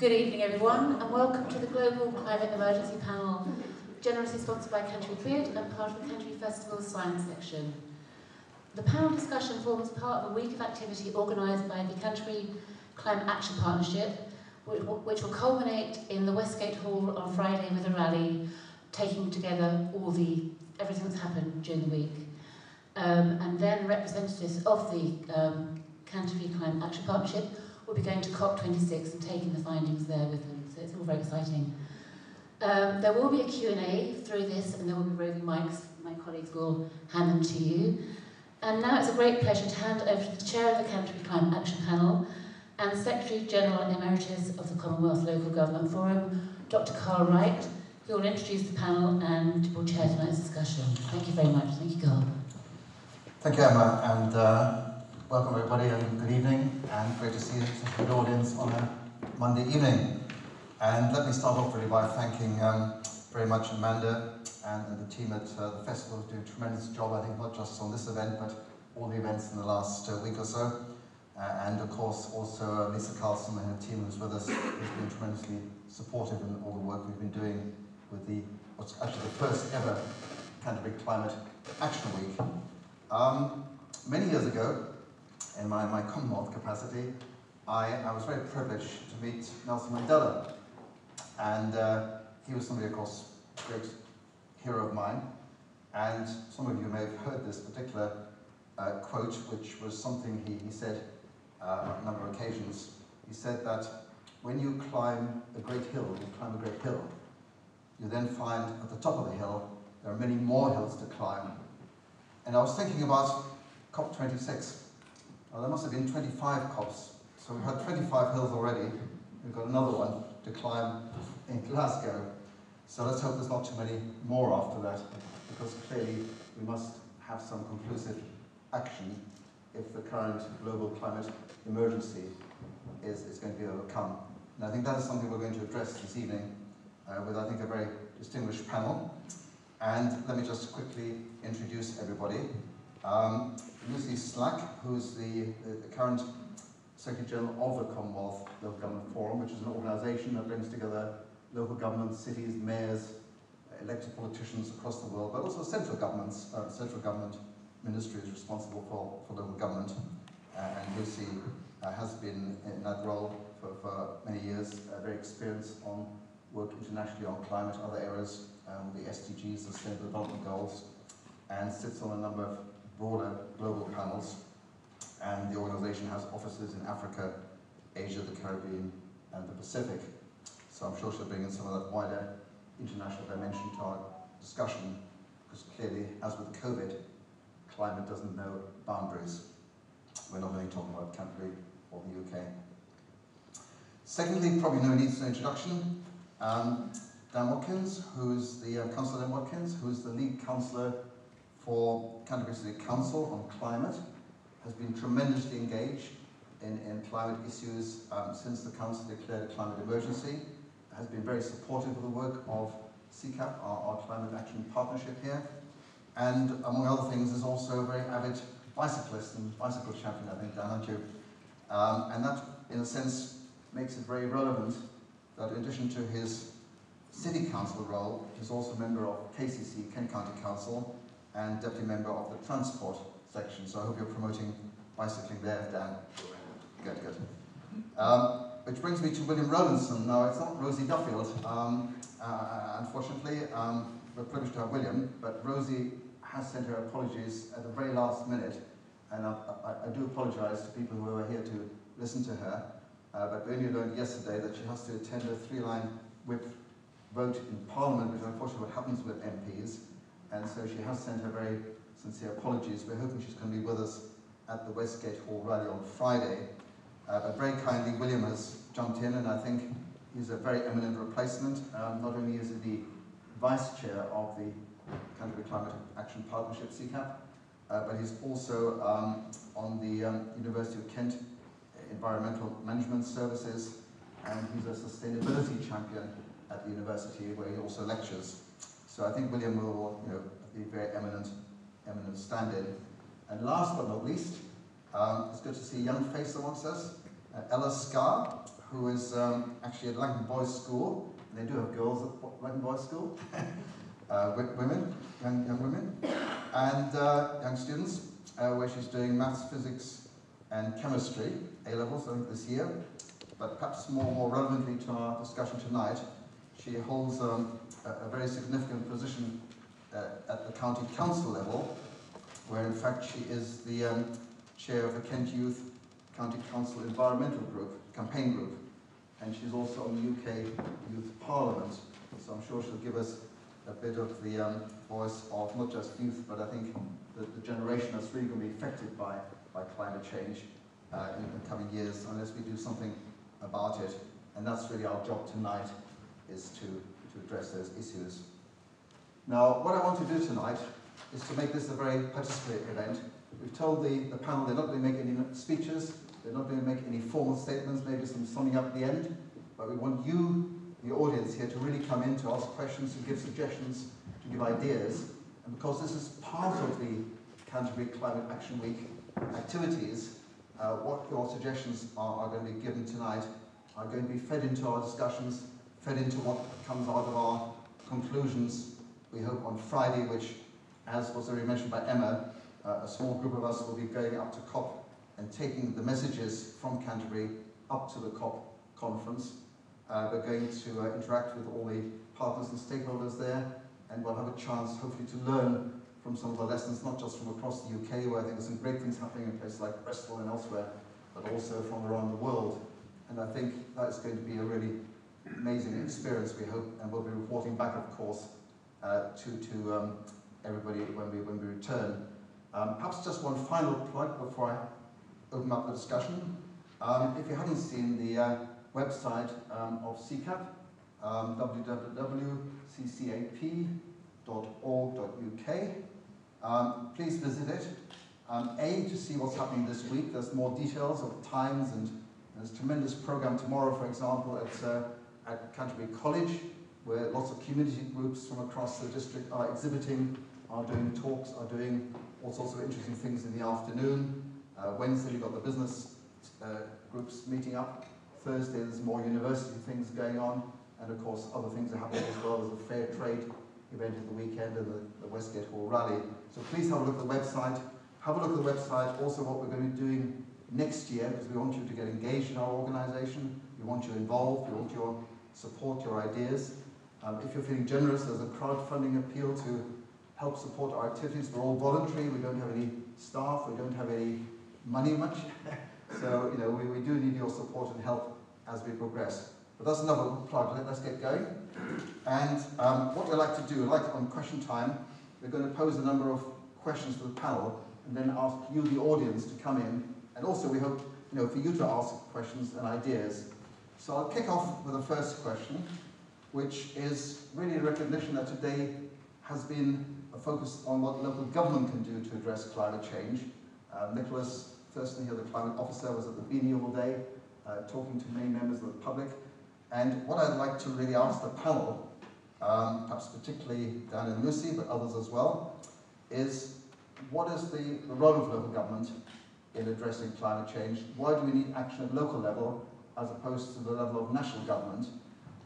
Good evening everyone, and welcome to the Global Climate Emergency Panel, generously sponsored by Canterbury and part of the Canterbury Festival Science section. The panel discussion forms part of a week of activity organised by the Canterbury Climate Action Partnership, which will culminate in the Westgate Hall on Friday with a rally, taking together everything that's happened during the week. And then representatives of the Canterbury Climate Action Partnership will be going to COP26 and taking the findings there with them, so it's all very exciting. There will be a Q&A through this, and there will be roving mics. My colleagues will hand them to you. And now it's a great pleasure to hand over to the Chair of the Canterbury Climate Action Panel and Secretary General Emeritus of the Commonwealth Local Government Forum, Dr. Wright, who will introduce the panel and will chair tonight's discussion. Thank you very much. Thank you, Carl. Thank you, Emma, and welcome everybody, and good evening, and great to see such a good audience on a Monday evening. And let me start off really by thanking very much Amanda and the team at the festival who do a tremendous job, I think, not just on this event, but all the events in the last week or so. And of course, also Lisa Carlson and her team who's with us, who's been tremendously supportive in all the work we've been doing with what's actually the first ever Canterbury Climate Action Week. Many years ago, in my Commonwealth capacity, I was very privileged to meet Nelson Mandela. And he was somebody, of course, a great hero of mine. And some of you may have heard this particular quote, which was something he said on a number of occasions. He said that when you climb a great hill, you then find at the top of the hill there are many more hills to climb. And I was thinking about COP26. Well, there must have been 25 COPs, so we've had 25 hills already. We've got another one to climb in Glasgow. So let's hope there's not too many more after that, because clearly we must have some conclusive action if the current global climate emergency is going to be overcome. And I think that is something we're going to address this evening with, I think, a very distinguished panel. And let me just quickly introduce everybody. Lucy Slack, who's the current Secretary General of the Commonwealth Local Government Forum, which is an organisation that brings together local governments, cities, mayors, elected politicians across the world, but also central governments, central government ministries responsible for local government. And Lucy has been in that role for many years, very experienced on work internationally on climate, other areas, the SDGs, the Sustainable Development Goals, and sits on a number of broader global panels. And the organisation has offices in Africa, Asia, the Caribbean, and the Pacific. So I'm sure she'll bring in some of that wider international dimension to our discussion, because clearly, as with COVID, climate doesn't know boundaries. We're not only talking about Canterbury or the UK. Secondly, probably no need for introduction. Dan Watkins, who's the Councillor Dan Watkins, who's the lead councillor for Canterbury City Council on climate, has been tremendously engaged in climate issues since the Council declared a climate emergency, has been very supportive of the work of CCAP, our Climate Action Partnership here, and among other things is also a very avid bicyclist and bicycle champion, I think, Dan, aren't you? And that, in a sense, makes it very relevant that in addition to his City Council role, he's also a member of KCC, Kent County Council, and deputy member of the transport section. So I hope you're promoting bicycling there, Dan. Good, good. Which brings me to William Rowlandson. Now, it's not Rosie Duffield, unfortunately. We're privileged to have William, but Rosie has sent her apologies at the very last minute, and I do apologise to people who were here to listen to her, but we only learned yesterday that she has to attend a 3-line whip vote in Parliament, which is unfortunately what happens with MPs, and so she has sent her very sincere apologies. We're hoping she's going to be with us at the Westgate Hall rally on Friday, but very kindly William has jumped in, and I think he's a very eminent replacement. Not only is he the Vice Chair of the Canterbury Climate Action Partnership, CCAP, but he's also on the University of Kent Environmental Management Services, and he's a sustainability champion at the university where he also lectures. So I think William will, be very eminent stand-in. And last but not least, it's good to see a young face amongst us, Ella Scarr, who is actually at Langton Boys School. And they do have girls at Langton Boys School, women, young women, and young students, where she's doing maths, physics, and chemistry, A-levels, I think, this year. But perhaps more relevantly to our discussion tonight, she holds a very significant position at the county council level, where in fact she is the chair of the Kent Youth County Council Environmental Group, campaign group, and she's also on the UK Youth Parliament, so I'm sure she'll give us a bit of the voice of not just youth, but I think the generation that's really going to be affected by climate change in the coming years, unless we do something about it. And that's really our job tonight, is to address those issues. Now, what I want to do tonight is to make this a very participatory event. We've told the panel they're not going to make any speeches, they're not going to make any formal statements, maybe some summing up at the end, but we want you, the audience here, to really come in to ask questions, to give suggestions, to give ideas. And because this is part of the Canterbury Climate Action Week activities, what your suggestions are going to be given tonight are going to be fed into our discussions, fed into what comes out of our conclusions, we hope, on Friday, which, as was already mentioned by Emma, a small group of us will be going up to COP and taking the messages from Canterbury up to the COP conference. We're going to interact with all the partners and stakeholders there, and we'll have a chance, hopefully, to learn from some of the lessons, not just from across the UK, where I think there's some great things happening in places like Bristol and elsewhere, but also from around the world. And I think that's going to be a really amazing experience, we hope, and we'll be reporting back, of course, to everybody when we return. Perhaps just one final plug before I open up the discussion. If you haven't seen the website of CCAP, www.ccap.org.uk. Please visit it. To see what's happening this week. There's more details of times, and there's a tremendous program tomorrow, for example, at Canterbury College, where lots of community groups from across the district are exhibiting, are doing talks, are doing all sorts of interesting things in the afternoon. Wednesday, we've got the business groups meeting up. Thursday, there's more university things going on, and of course other things are happening as well. There's a fair trade event at the weekend and the Westgate Hall rally. So please have a look at the website. Have a look at the website, also what we're going to be doing next year, because we want you to get engaged in our organisation. We want you involved, we want your support, your ideas. If you're feeling generous, there's a crowdfunding appeal to help support our activities. We're all voluntary, we don't have any staff, we don't have any money much. So, you know, we do need your support and help as we progress. But that's another plug. Let's get going. And what we'd like to do, on question time, we're going to pose a number of questions to the panel and then ask you, the audience, to come in. And also we hope, for you to ask questions and ideas. So I'll kick off with the first question, which is really a recognition that today has been a focus on what local government can do to address climate change. Nicholas Thurston here, the climate officer, was at the Beanie all day, talking to many members of the public. And what I'd like to really ask the panel, perhaps particularly Dan and Lucy, but others as well, is what is the role of local government in addressing climate change? Why do we need action at local level as opposed to the level of national government?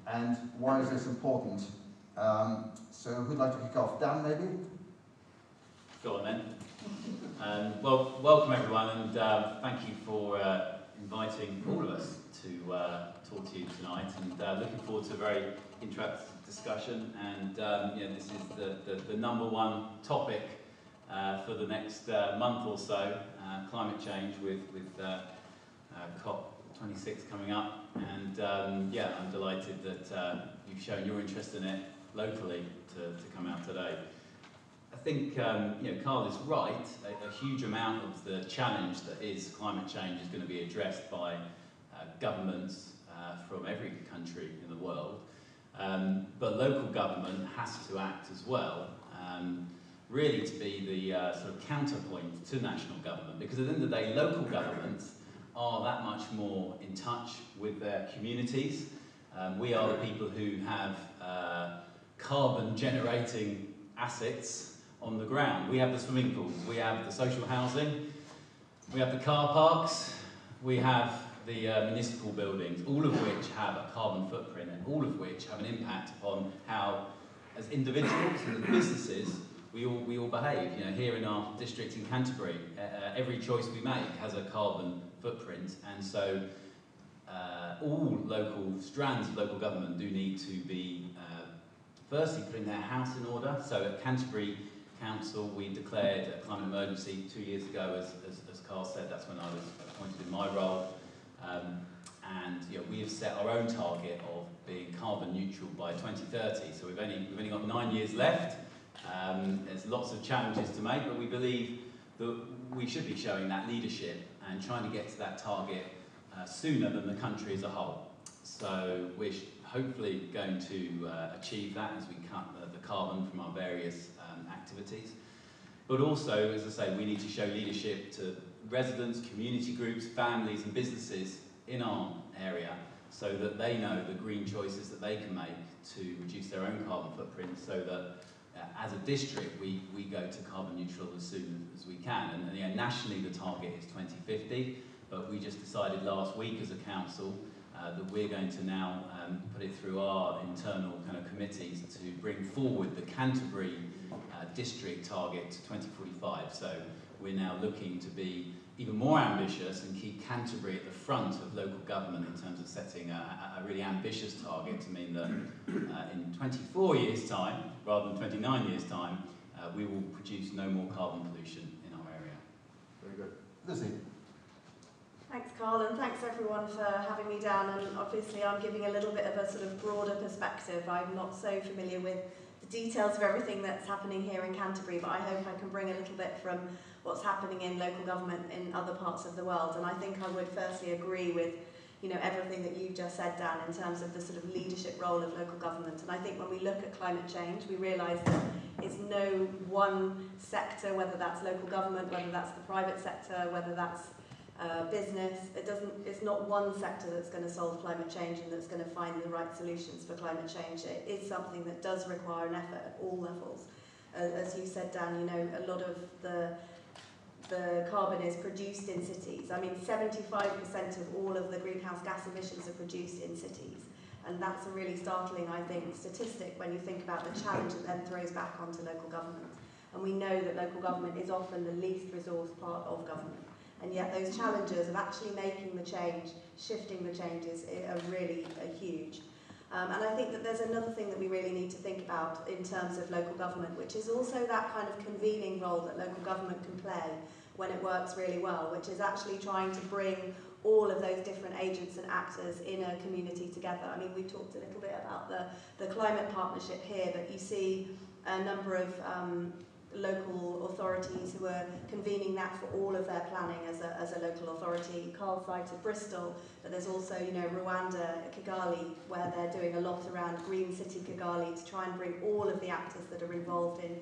And why is this important? So who'd like to kick off? Dan, maybe? Go on then. Well, welcome everyone, and thank you for inviting all of us to talk to you tonight, and looking forward to a very interactive discussion. And this is the number one topic for the next month or so, climate change, with COP26 coming up. And I'm delighted that you've shown your interest in it locally to come out today. I think Carl is right. A huge amount of the challenge that is climate change is going to be addressed by governments from every country in the world, but local government has to act as well, really to be the sort of counterpoint to national government, because at the end of the day, local governments are that much more in touch with their communities. We are the people who have carbon generating assets on the ground. We have the swimming pools, we have the social housing, we have the car parks, we have the municipal buildings, all of which have a carbon footprint and all of which have an impact upon how, as individuals and as businesses, we all behave. You know, here in our district in Canterbury, every choice we make has a carbon footprint, and so all local strands of local government do need to be firstly putting their house in order. So at Canterbury Council, we declared a climate emergency 2 years ago, as Carl said. That's when I was appointed in my role. And you know, we have set our own target of being carbon neutral by 2030. So we've only got 9 years left. There's lots of challenges to make, but we believe that we should be showing that leadership and trying to get to that target sooner than the country as a whole. So we're hopefully going to achieve that as we cut the carbon from our various activities. But also, as I say, we need to show leadership to residents, community groups, families and businesses in our area so that they know the green choices that they can make to reduce their own carbon footprint, so that as a district we go to carbon neutral as soon as we can. And yeah, nationally the target is 2050, but we just decided last week as a council that we're going to now put it through our internal kind of committees to bring forward the Canterbury district target to 2045. So we're now looking to be even more ambitious and keep Canterbury at the front of local government in terms of setting a really ambitious target to mean that in 24 years' time, rather than 29 years' time, we will produce no more carbon pollution in our area. Very good. Lucy. Thanks, Carl, and thanks everyone for having me down. And obviously I'm giving a little bit of a sort of broader perspective. I'm not so familiar with the details of everything that's happening here in Canterbury, but I hope I can bring a little bit from what's happening in local government in other parts of the world. And I think I would firstly agree with, you know, everything that you've just said, Dan, in terms of the sort of leadership role of local government. And I think when we look at climate change, we realise that it's no one sector, whether that's local government, whether that's the private sector, whether that's business. It's not one sector that's going to solve climate change and that's going to find the right solutions for climate change. It is something that does require an effort at all levels. As you said, Dan, you know, a lot of the carbon is produced in cities. I mean, 75% of all of the greenhouse gas emissions are produced in cities. And that's a really startling, I think, statistic when you think about the challenge that then throws back onto local government. And we know that local government is often the least resourced part of government. And yet those challenges of actually making the change, shifting the changes, are really huge. And I think that there's another thing that we really need to think about in terms of local government, which is also that kind of convening role that local government can play when it works really well, which is actually trying to bring all of those different agents and actors in a community together. I mean, we talked a little bit about the climate partnership here, but you see a number of local authorities who are convening that for all of their planning as a local authority. Carl cited Bristol, but there's also, you know, Rwanda, Kigali, where they're doing a lot around Green City Kigali to try and bring all of the actors that are involved in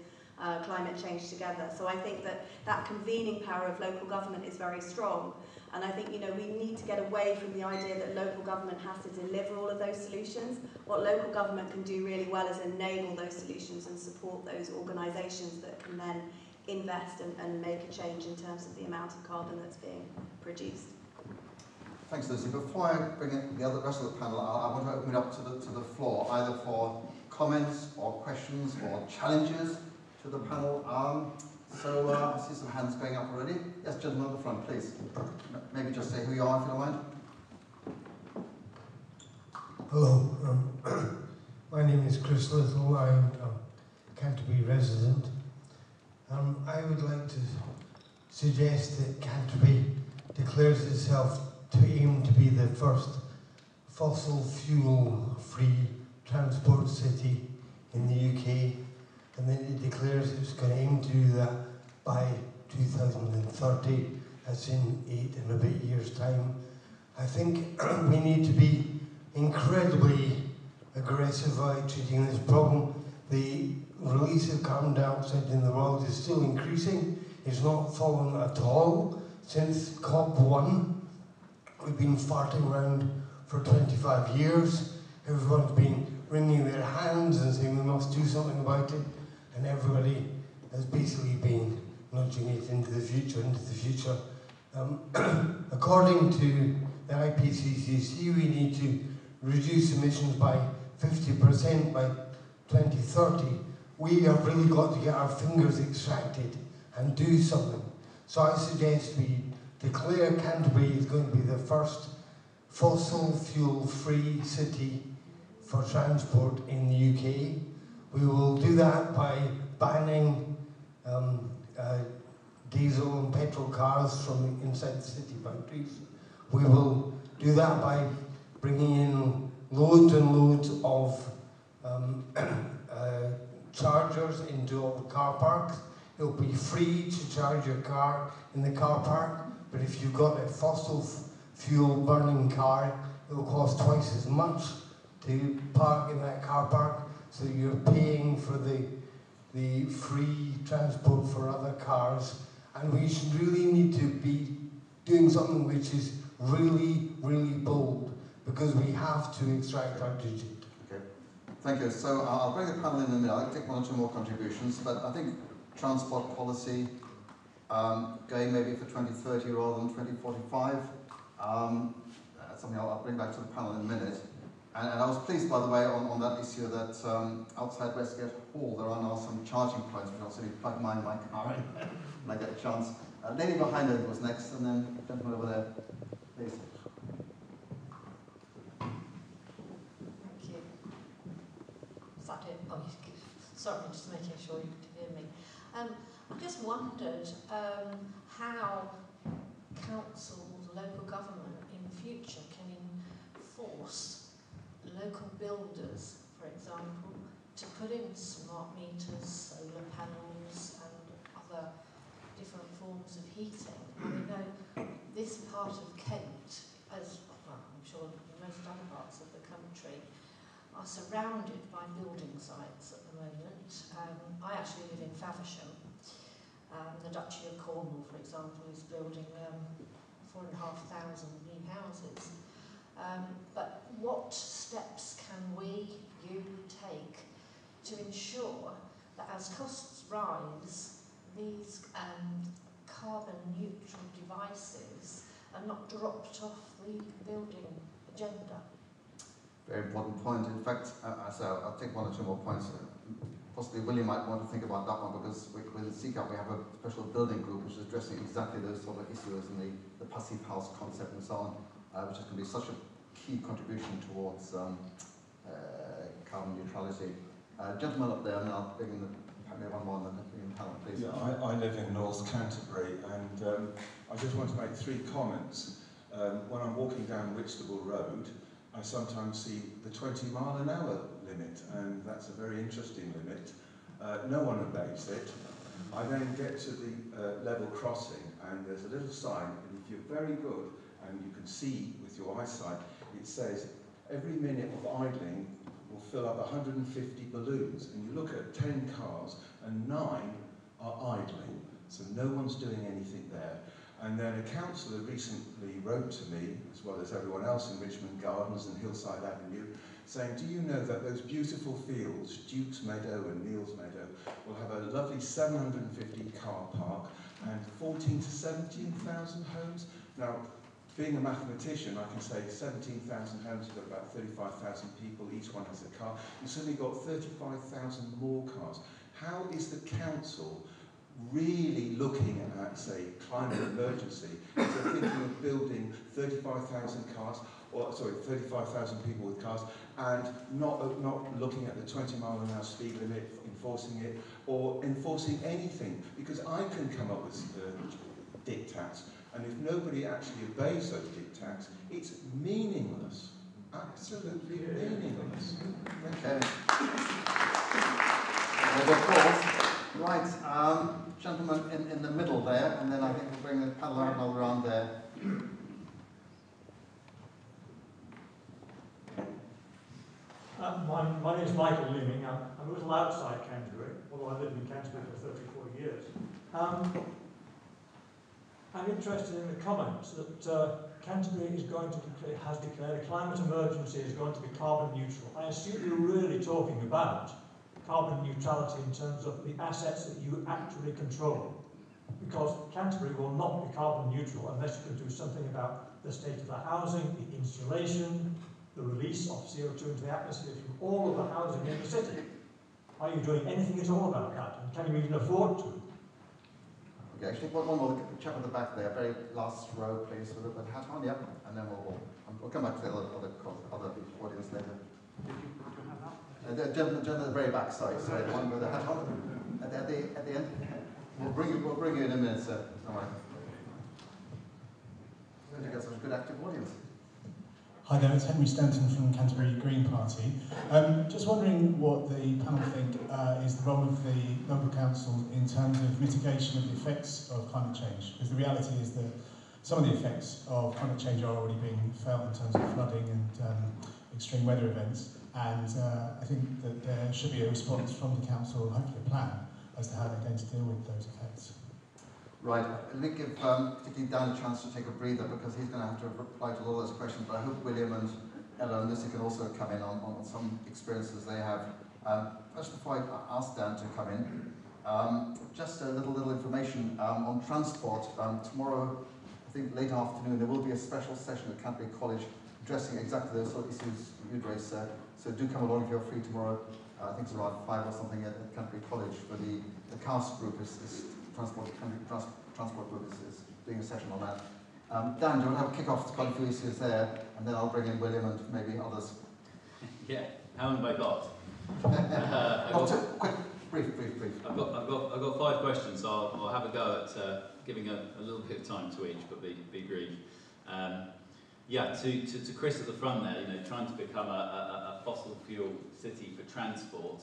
climate change together. So I think that convening power of local government is very strong. And I think, you know, we need to get away from the idea that local government has to deliver all of those solutions. What local government can do really well is enable those solutions and support those organisations that can then invest and make a change in terms of the amount of carbon that's being produced. Thanks, Lucy. Before I bring in the rest of the panel, I want to open it up to the floor, either for comments or questions or challenges to the panel. So I see some hands going up already. Yes, gentleman at the front, please. Maybe just say who you are, if you don't mind. Hello, my name is Chris Little. I'm a Canterbury resident. I would like to suggest that Canterbury declares itself to aim to be the first fossil fuel-free transport city in the UK, and then it declares it's going to aim to do that by 2030, that's in 8 and a bit years' time. I think we need to be incredibly aggressive about treating this problem. The release of carbon dioxide in the world is still increasing. It's not fallen at all since COP1. We've been farting around for 25 years. Everyone's been wringing their hands and saying we must do something about it, and everybody has basically been nudging it into the future. According to the IPCC, we need to reduce emissions by 50% by 2030. We have really got to get our fingers extracted and do something. So I suggest we declare Canterbury is going to be the first fossil fuel free city for transport in the UK. We will do that by banning diesel and petrol cars from inside the city boundaries. We will do that by bringing in loads and loads of chargers into all the car parks. It will be free to charge your car in the car park, but if you've got a fossil fuel burning car, it will cost twice as much to park in that car park, so you're paying for the free transport for other cars. And we should really need to be doing something which is really, really bold, because we have to extract hydrogen. Okay, thank you. So I'll bring the panel in a minute. I'll take one or two more contributions, but I think transport policy, going maybe for 2030 rather than 2045, that's something I'll bring back to the panel in a minute. And I was pleased, by the way, on that issue that outside Westgate Hall there are now some charging points, which I'll certainly plug mine in my car in when I get a chance. Lady behind her was next, and then gentleman over there, please. Thank you. Is that it? Oh, sorry, just making sure you could hear me. I just wondered how councils, local government in the future can enforce local builders, for example, to put in smart meters, solar panels and other different forms of heating. And we know this part of Kent, as well, I'm sure most other parts of the country, are surrounded by building sites at the moment. I actually live in Faversham. The Duchy of Cornwall, for example, is building 4,500 new houses. But what steps can you take to ensure that as costs rise, these carbon neutral devices are not dropped off the building agenda? Very important point. In fact, so I'll take one or two more points. Possibly William might want to think about that one, because within CCAP we have a special building group which is addressing exactly those sort of issues and the passive house concept and so on, which is going to be such a key contribution towards carbon neutrality. Gentleman up there, and I'll bring in one more, and then bring in Helen, please. Yeah, I live in North Canterbury, and I just want to make three comments. When I'm walking down Whitstable Road, I sometimes see the 20-mile-an-hour limit, and that's a very interesting limit. No one obeys it. I then get to the level crossing, and there's a little sign, and if you're very good, and you can see with your eyesight, it says every minute of idling will fill up 150 balloons. And you look at 10 cars, and 9 are idling, so no one's doing anything there. And then a councillor recently wrote to me, as well as everyone else in Richmond Gardens and Hillside Avenue, saying, do you know that those beautiful fields, Duke's Meadow and Neal's Meadow, will have a lovely 750 car park and 14 to 17,000 homes? Now, being a mathematician, I can say 17,000 homes have got about 35,000 people, each one has a car. You've suddenly got 35,000 more cars. How is the council really looking at, say, climate emergency, if they're thinking of building 35,000 cars, or sorry, 35,000 people with cars, and not looking at the 20-mile-an-hour speed limit, enforcing it, or enforcing anything? Because I can come up with diktats, and if nobody actually obeys those diktats, it's meaningless. Absolutely meaningless. Okay. Of course. Right, gentleman in the middle there, and then I think we'll bring the panel around there. My name is Michael Leeming. I'm a little outside Canterbury, although I lived in Canterbury for 34 years. I'm interested in the comments that Canterbury has declared a climate emergency, is going to be carbon neutral. I assume you're really talking about carbon neutrality in terms of the assets that you actually control, because Canterbury will not be carbon neutral unless you can do something about the state of the housing, the insulation, the release of CO2 into the atmosphere from all of the housing in the city. Are you doing anything at all about that? And can you even afford to? Okay, actually, one more chap at the back there, very last row, please, with a hat on, yep, and then we'll come back to the other audience later. The gentleman at the very back, sorry, the one with the hat on at the end. We'll bring you in a minute, sir. All right. Going to get such a good active audience. Hi there, it's Henry Stanton from Canterbury Green Party. Just wondering what the panel think is the role of the local council in terms of mitigation of the effects of climate change. Because the reality is that some of the effects of climate change are already being felt in terms of flooding and extreme weather events. And I think that there should be a response from the council and hopefully a plan as to how they're going to deal with those effects. Right, let me give particularly Dan a chance to take a breather because he's going to have to reply to all those questions, but I hope William and Ella and Lucy can also come in on some experiences they have. First, before I ask Dan to come in, just a little information on transport. Tomorrow, I think late afternoon, there will be a special session at Canterbury College addressing exactly those sort of issues you'd raised, sir. So do come along if you're free tomorrow. I think it's around 5 or something at Canterbury College for the CAST group transport group is doing a session on that. Dan, do you want to have a kick-off? There's quite a few issues there, and then I'll bring in William and maybe others. Yeah, how long have I got? Quick, brief. I've got 5 questions, so I'll have a go at giving a little bit of time to each, but be brief. Yeah, to Chris at the front there, trying to become a fossil fuel city for transport.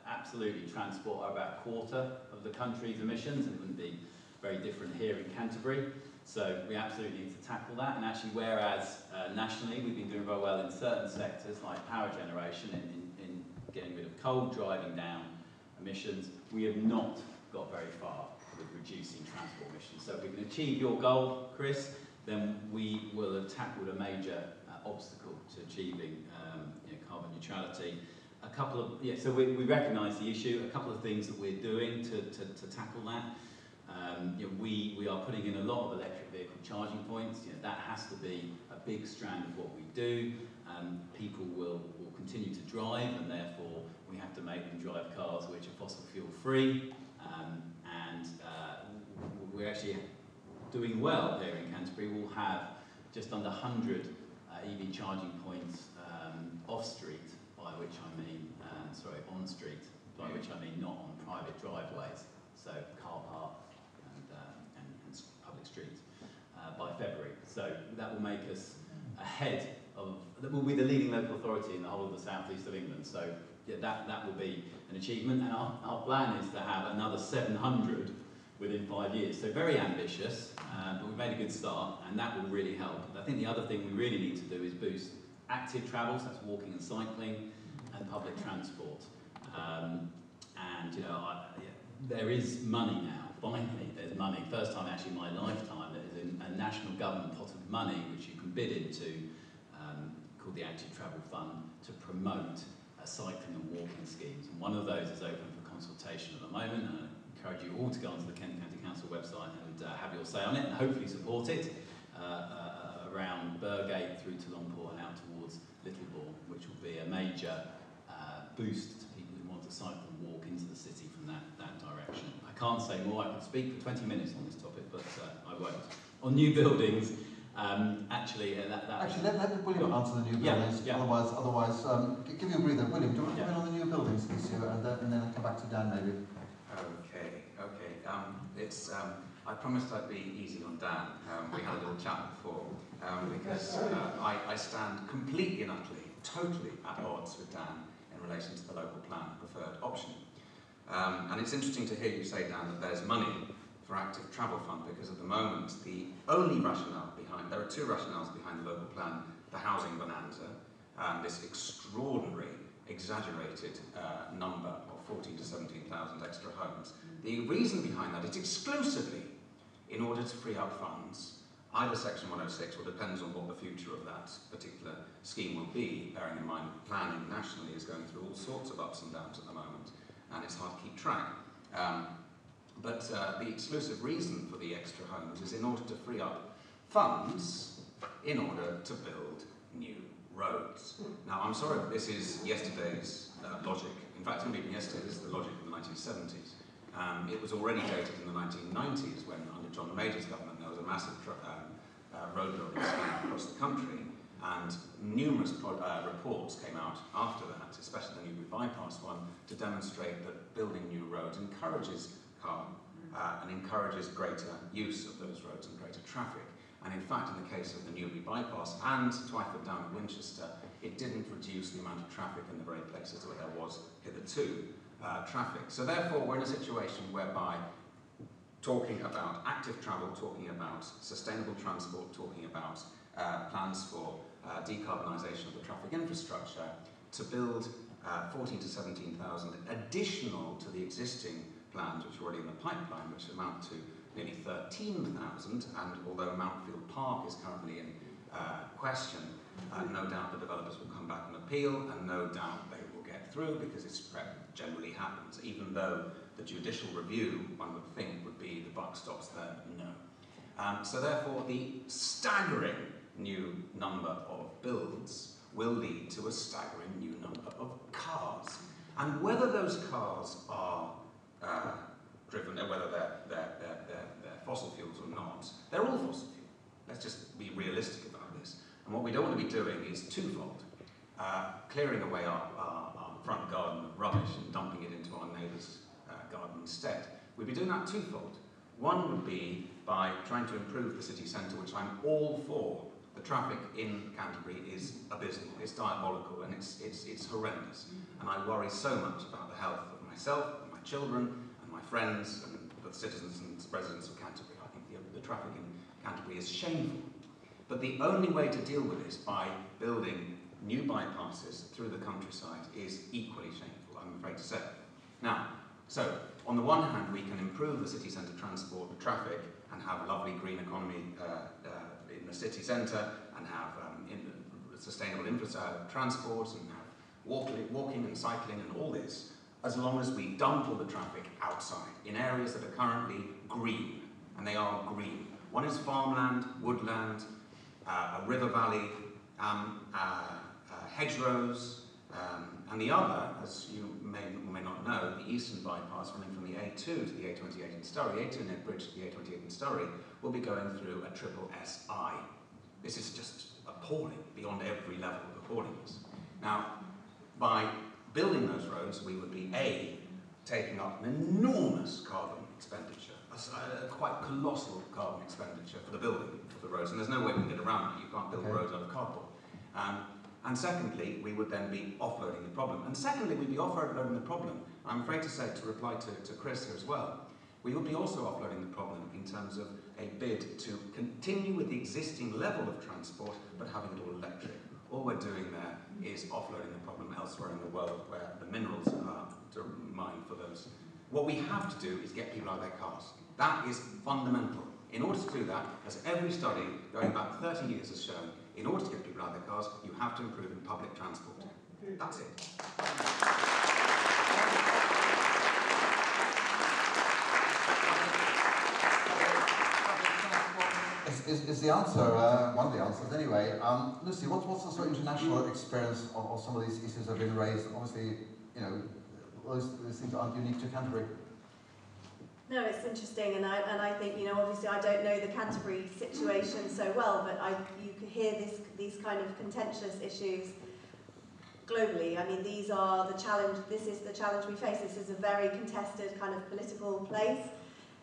Absolutely, transport are about a quarter of the country's emissions, and it wouldn't be very different here in Canterbury. So we absolutely need to tackle that. And actually, whereas nationally we've been doing very well in certain sectors like power generation in getting rid of coal, driving down emissions, we have not got very far with reducing transport emissions. So if we can achieve your goal, Chris, then we will have tackled a major obstacle to achieving carbon neutrality. So we recognise the issue. A couple of things that we're doing to tackle that. We are putting in a lot of electric vehicle charging points. That has to be a big strand of what we do. People will continue to drive, and therefore we have to make them drive cars which are fossil fuel free. And we're actually doing well here in Canterbury. We'll have just under 100 EV charging points off street, by which I mean, on street, by which I mean not on private driveways, so car park and public streets, by February. So that will make us ahead of, that will be the leading local authority in the whole of the southeast of England. So yeah, that will be an achievement, and our plan is to have another 700 within 5 years. So very ambitious, but we've made a good start, and that will really help. I think the other thing we really need to do is boost active travel, so that's walking and cycling, and public transport. There is money now. Finally, there's money. First time actually in my lifetime that is a national government pot of money which you can bid into, called the Active Travel Fund, to promote cycling and walking schemes. And one of those is open for consultation at the moment. And I encourage you all to go onto the Kent County Council website and have your say on it, and hopefully support it around Burgate through to Longport and out towards Littlebourne, which will be a major boost to people who want to cycle and walk into the city from that direction. I can't say more. I could speak for 20 minutes on this topic, but I won't. On new buildings, actually, let William answer the new buildings. Yeah. Otherwise, give you a breather. William, do you want to come in on the new buildings issue, and then I'll come back to Dan maybe. Okay. I promised I'd be easy on Dan. We had a little chat before, because I stand completely and utterly, totally at odds with Dan in relation to the local plan preferred option. And it's interesting to hear you say, Dan, that there's money for Active Travel Fund, because at the moment the only rationale behind, there are 2 rationales behind the local plan: the housing bonanza and this extraordinary, exaggerated number of 14,000 to 17,000 extra homes. The reason behind that is exclusively in order to free up funds, either Section 106, or depends on what the future of that particular scheme will be, bearing in mind planning nationally is going through all sorts of ups and downs at the moment, and it's hard to keep track. But the exclusive reason for the extra homes is in order to free up funds in order to build new roads. Now, I'm sorry, but this is yesterday's logic. In fact, it's not even yesterday, this is the logic of the 1970s. It was already dated in the 1990s when, under John Major's government, there was a massive road building scheme across the country, and numerous reports came out after that, especially the Newbury Bypass one, to demonstrate that building new roads encourages carbon and encourages greater use of those roads and greater traffic. And in fact, in the case of the Newbury Bypass and Twyford down at Winchester, it didn't reduce the amount of traffic in the very places where there was hitherto traffic. So therefore, we're in a situation whereby talking about active travel, talking about sustainable transport, talking about plans for decarbonisation of the traffic infrastructure, to build 14 to 17,000 additional to the existing plans which are already in the pipeline, which amount to nearly 13,000, and although Mountfield Park is currently in question, no doubt the developers will come back and appeal, and no doubt they will get through, because it generally happens, even though the judicial review, one would think, would be the buck stops there, no. So therefore, the staggering new number of builds will lead to a staggering new number of cars. And whether those cars are driven, whether they're fossil fuels or not, they're all fossil fuel. Let's just be realistic about this. And what we don't want to be doing is twofold. Clearing away our front garden of rubbish and dumping it into our neighbour's garden instead. We'd be doing that twofold. One would be by trying to improve the city centre, which I'm all for. The traffic in Canterbury is abysmal, it's diabolical, and it's horrendous. And I worry so much about the health of myself, and my children, and my friends, and the citizens and residents of Canterbury. I think the traffic in Canterbury is shameful. But the only way to deal with this by building new bypasses through the countryside is equally shameful, I'm afraid to say. Now, so on the one hand, we can improve the city centre transport, the traffic, and have lovely green economy in the city centre, and have sustainable transport, and have walking and cycling and all this, as long as we dump all the traffic outside in areas that are currently green, and they are green. One is farmland, woodland, a river valley, hedgerows, and the other, as you may or may not know, the eastern bypass running from the A2 to the A28 in Surrey, A2 Net Bridge to the A28 in Surrey, will be going through a triple SI. This is just appalling, beyond every level of appallingness. Now, by building those roads, we would be A, taking up an enormous carbon expenditure, a quite colossal carbon expenditure for the building of the roads, and there's no way we can get around that. You can't build roads out of cardboard. And secondly, we would then be offloading the problem. And secondly, we'd be offloading the problem, I'm afraid to say, to reply to Chris here as well, we would be also offloading the problem in terms of a bid to continue with the existing level of transport, but having it all electric. All we're doing there is offloading the problem elsewhere in the world where the minerals are to mine for those. What we have to do is get people out of their cars. That is fundamental. In order to do that, as every study going back 30 years has shown, in order to get people out of their cars, you have to improve in public transport. That's it. Is the answer, one of the answers anyway. Lucy, what's the sort of international experience of some of these issues that have been raised? Obviously, you know, those things aren't unique to Canterbury. No, it's interesting, and I think, you know, obviously I don't know the Canterbury situation so well, but you could hear these kind of contentious issues globally. I mean, these are the challenge. This is the challenge we face. This is a very contested kind of political place.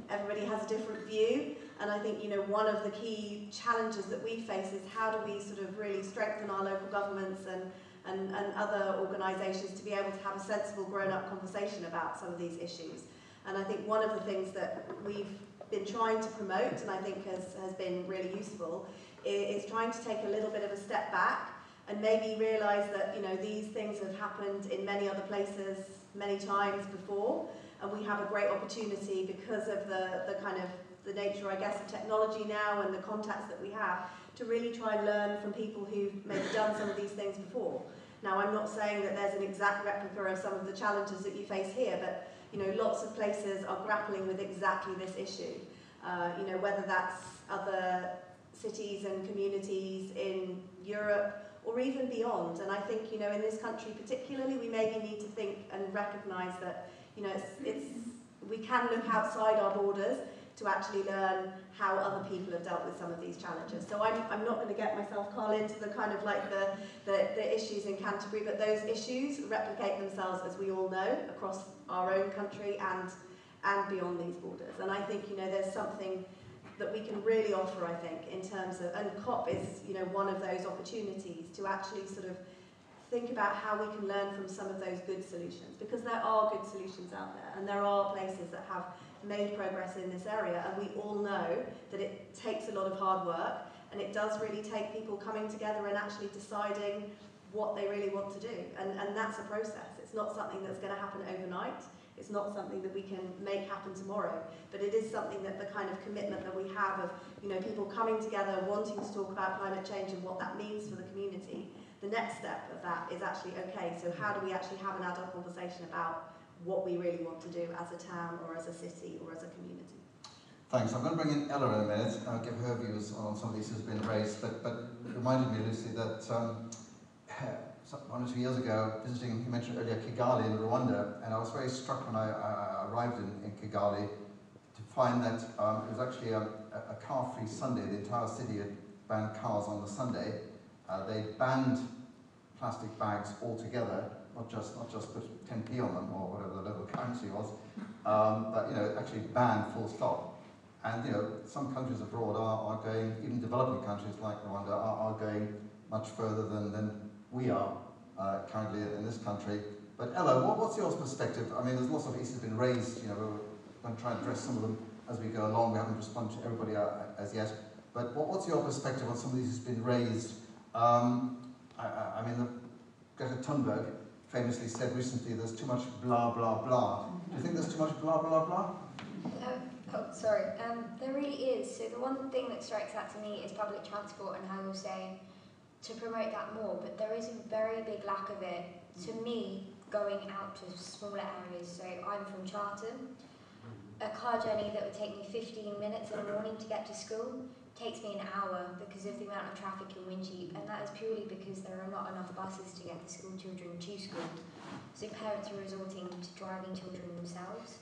Everybody has a different view, and I think, you know, one of the key challenges that we face is how do we sort of really strengthen our local governments and other organisations to be able to have a sensible, grown-up conversation about some of these issues. And I think one of the things that we've been trying to promote, and I think has been really useful, is trying to take a little bit of a step back and maybe realise that, you know, these things have happened in many other places many times before, and we have a great opportunity because of the kind of the nature, I guess, of technology now and the contacts that we have to really try and learn from people who've maybe done some of these things before. Now, I'm not saying that there's an exact replica of some of the challenges that you face here, but you know, lots of places are grappling with exactly this issue. You know, whether that's other cities and communities in Europe or even beyond. And I think, you know, in this country particularly, we maybe need to think and recognise that, you know, we can look outside our borders to actually learn how other people have dealt with some of these challenges. So I'm not going to get myself, Carl, into the kind of like the issues in Canterbury, but those issues replicate themselves, as we all know, across our own country and beyond these borders. And I think, you know, there's something that we can really offer, I think, in terms of, and COP is, you know, one of those opportunities to actually sort of think about how we can learn from some of those good solutions, because there are good solutions out there, and there are places that have made progress in this area, and we all know that it takes a lot of hard work, and it does really take people coming together and actually deciding what they really want to do, and that's a process. It's not something that's going to happen overnight. It's not something that we can make happen tomorrow, but it is something that the kind of commitment that we have of, you know, people coming together, wanting to talk about climate change and what that means for the community. The next step of that is actually, okay, so how do we actually have an adult conversation about what we really want to do as a town or as a city or as a community? Thanks. I'm going to bring in Ella in a minute. I'll give her views on some of these who's been raised, but it reminded me, Lucy, that 1 or 2 years ago, visiting, you mentioned earlier, Kigali in Rwanda, and I was very struck when I arrived in Kigali to find that it was actually a car-free Sunday. The entire city had banned cars on the Sunday. They banned plastic bags altogether, not just put 10p on them or whatever the local currency was, but, you know, actually banned full stop. And, you know, some countries abroad are going, even developing countries like Rwanda are going much further than we are currently in this country. But Ella, what's your perspective? I mean, there's lots of issues been raised, you know, we're going to try and address some of them as we go along. We haven't responded to everybody as yet. But what's your perspective on some of these who's been raised? I mean, Greta Thunberg famously said recently, there's too much blah, blah, blah. Do you think there's too much blah, blah, blah? There really is. So the one thing that strikes out to me is public transport, and how you're saying to promote that more, but there is a very big lack of it, to me, going out to smaller areas. So I'm from Charlton. A car journey that would take me 15 minutes in the morning to get to school takes me an hour because of the amount of traffic in Wincheap, and that is purely because there are not enough buses to get the school children to school. So parents are resorting to driving children themselves.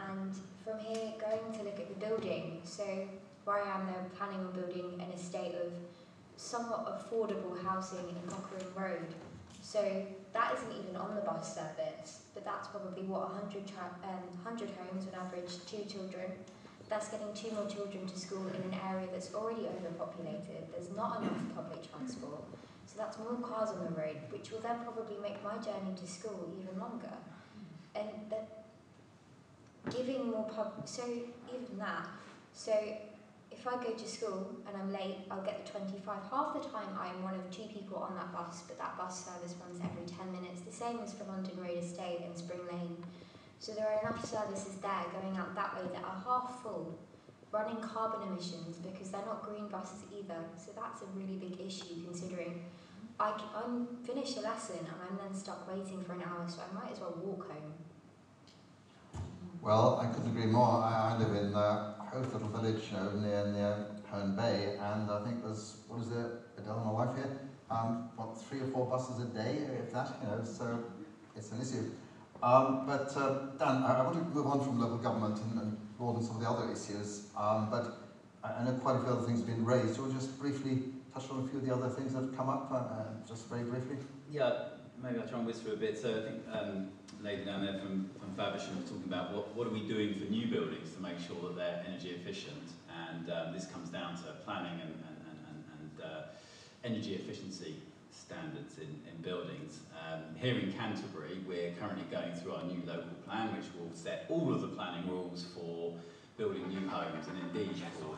And from here, going to look at the building, so where I am, they're planning on building an estate of somewhat affordable housing in Cochrane Road. So that isn't even on the bus service, but that's probably what, 100 homes on average, 2 children. That's getting 2 more children to school in an area that's already overpopulated. There's not enough public transport, so that's more cars on the road, which will then probably make my journey to school even longer. And that giving more so even that. So if I go to school and I'm late, I'll get the 25. Half the time I'm one of 2 people on that bus, but that bus service runs every 10 minutes. The same as for London Road Estate and Spring Lane. So there are enough services there going out that way that are half full, running carbon emissions because they're not green buses either. So that's a really big issue, considering I'm finished a lesson and I'm then stuck waiting for an hour, so I might as well walk home. Well, I couldn't agree more. I live in Hoth little village, you know, near Herne Bay, and I think there's, what is it, Adele, my wife here, 3 or 4 buses a day, if that, you know, so it's an issue. But Dan, I want to move on from local government and broaden some of the other issues, but I know quite a few other things have been raised. So we'll just briefly touch on a few of the other things that have come up, just very briefly. Yeah, maybe I'll try and whiz through a bit. So I think lady down there from Faversham was talking about what are we doing for new buildings to make sure that they're energy efficient, and this comes down to planning and energy efficiency standards in buildings. Here in Canterbury, we're currently going through our new local plan, which will set all of the planning rules for building new homes and indeed for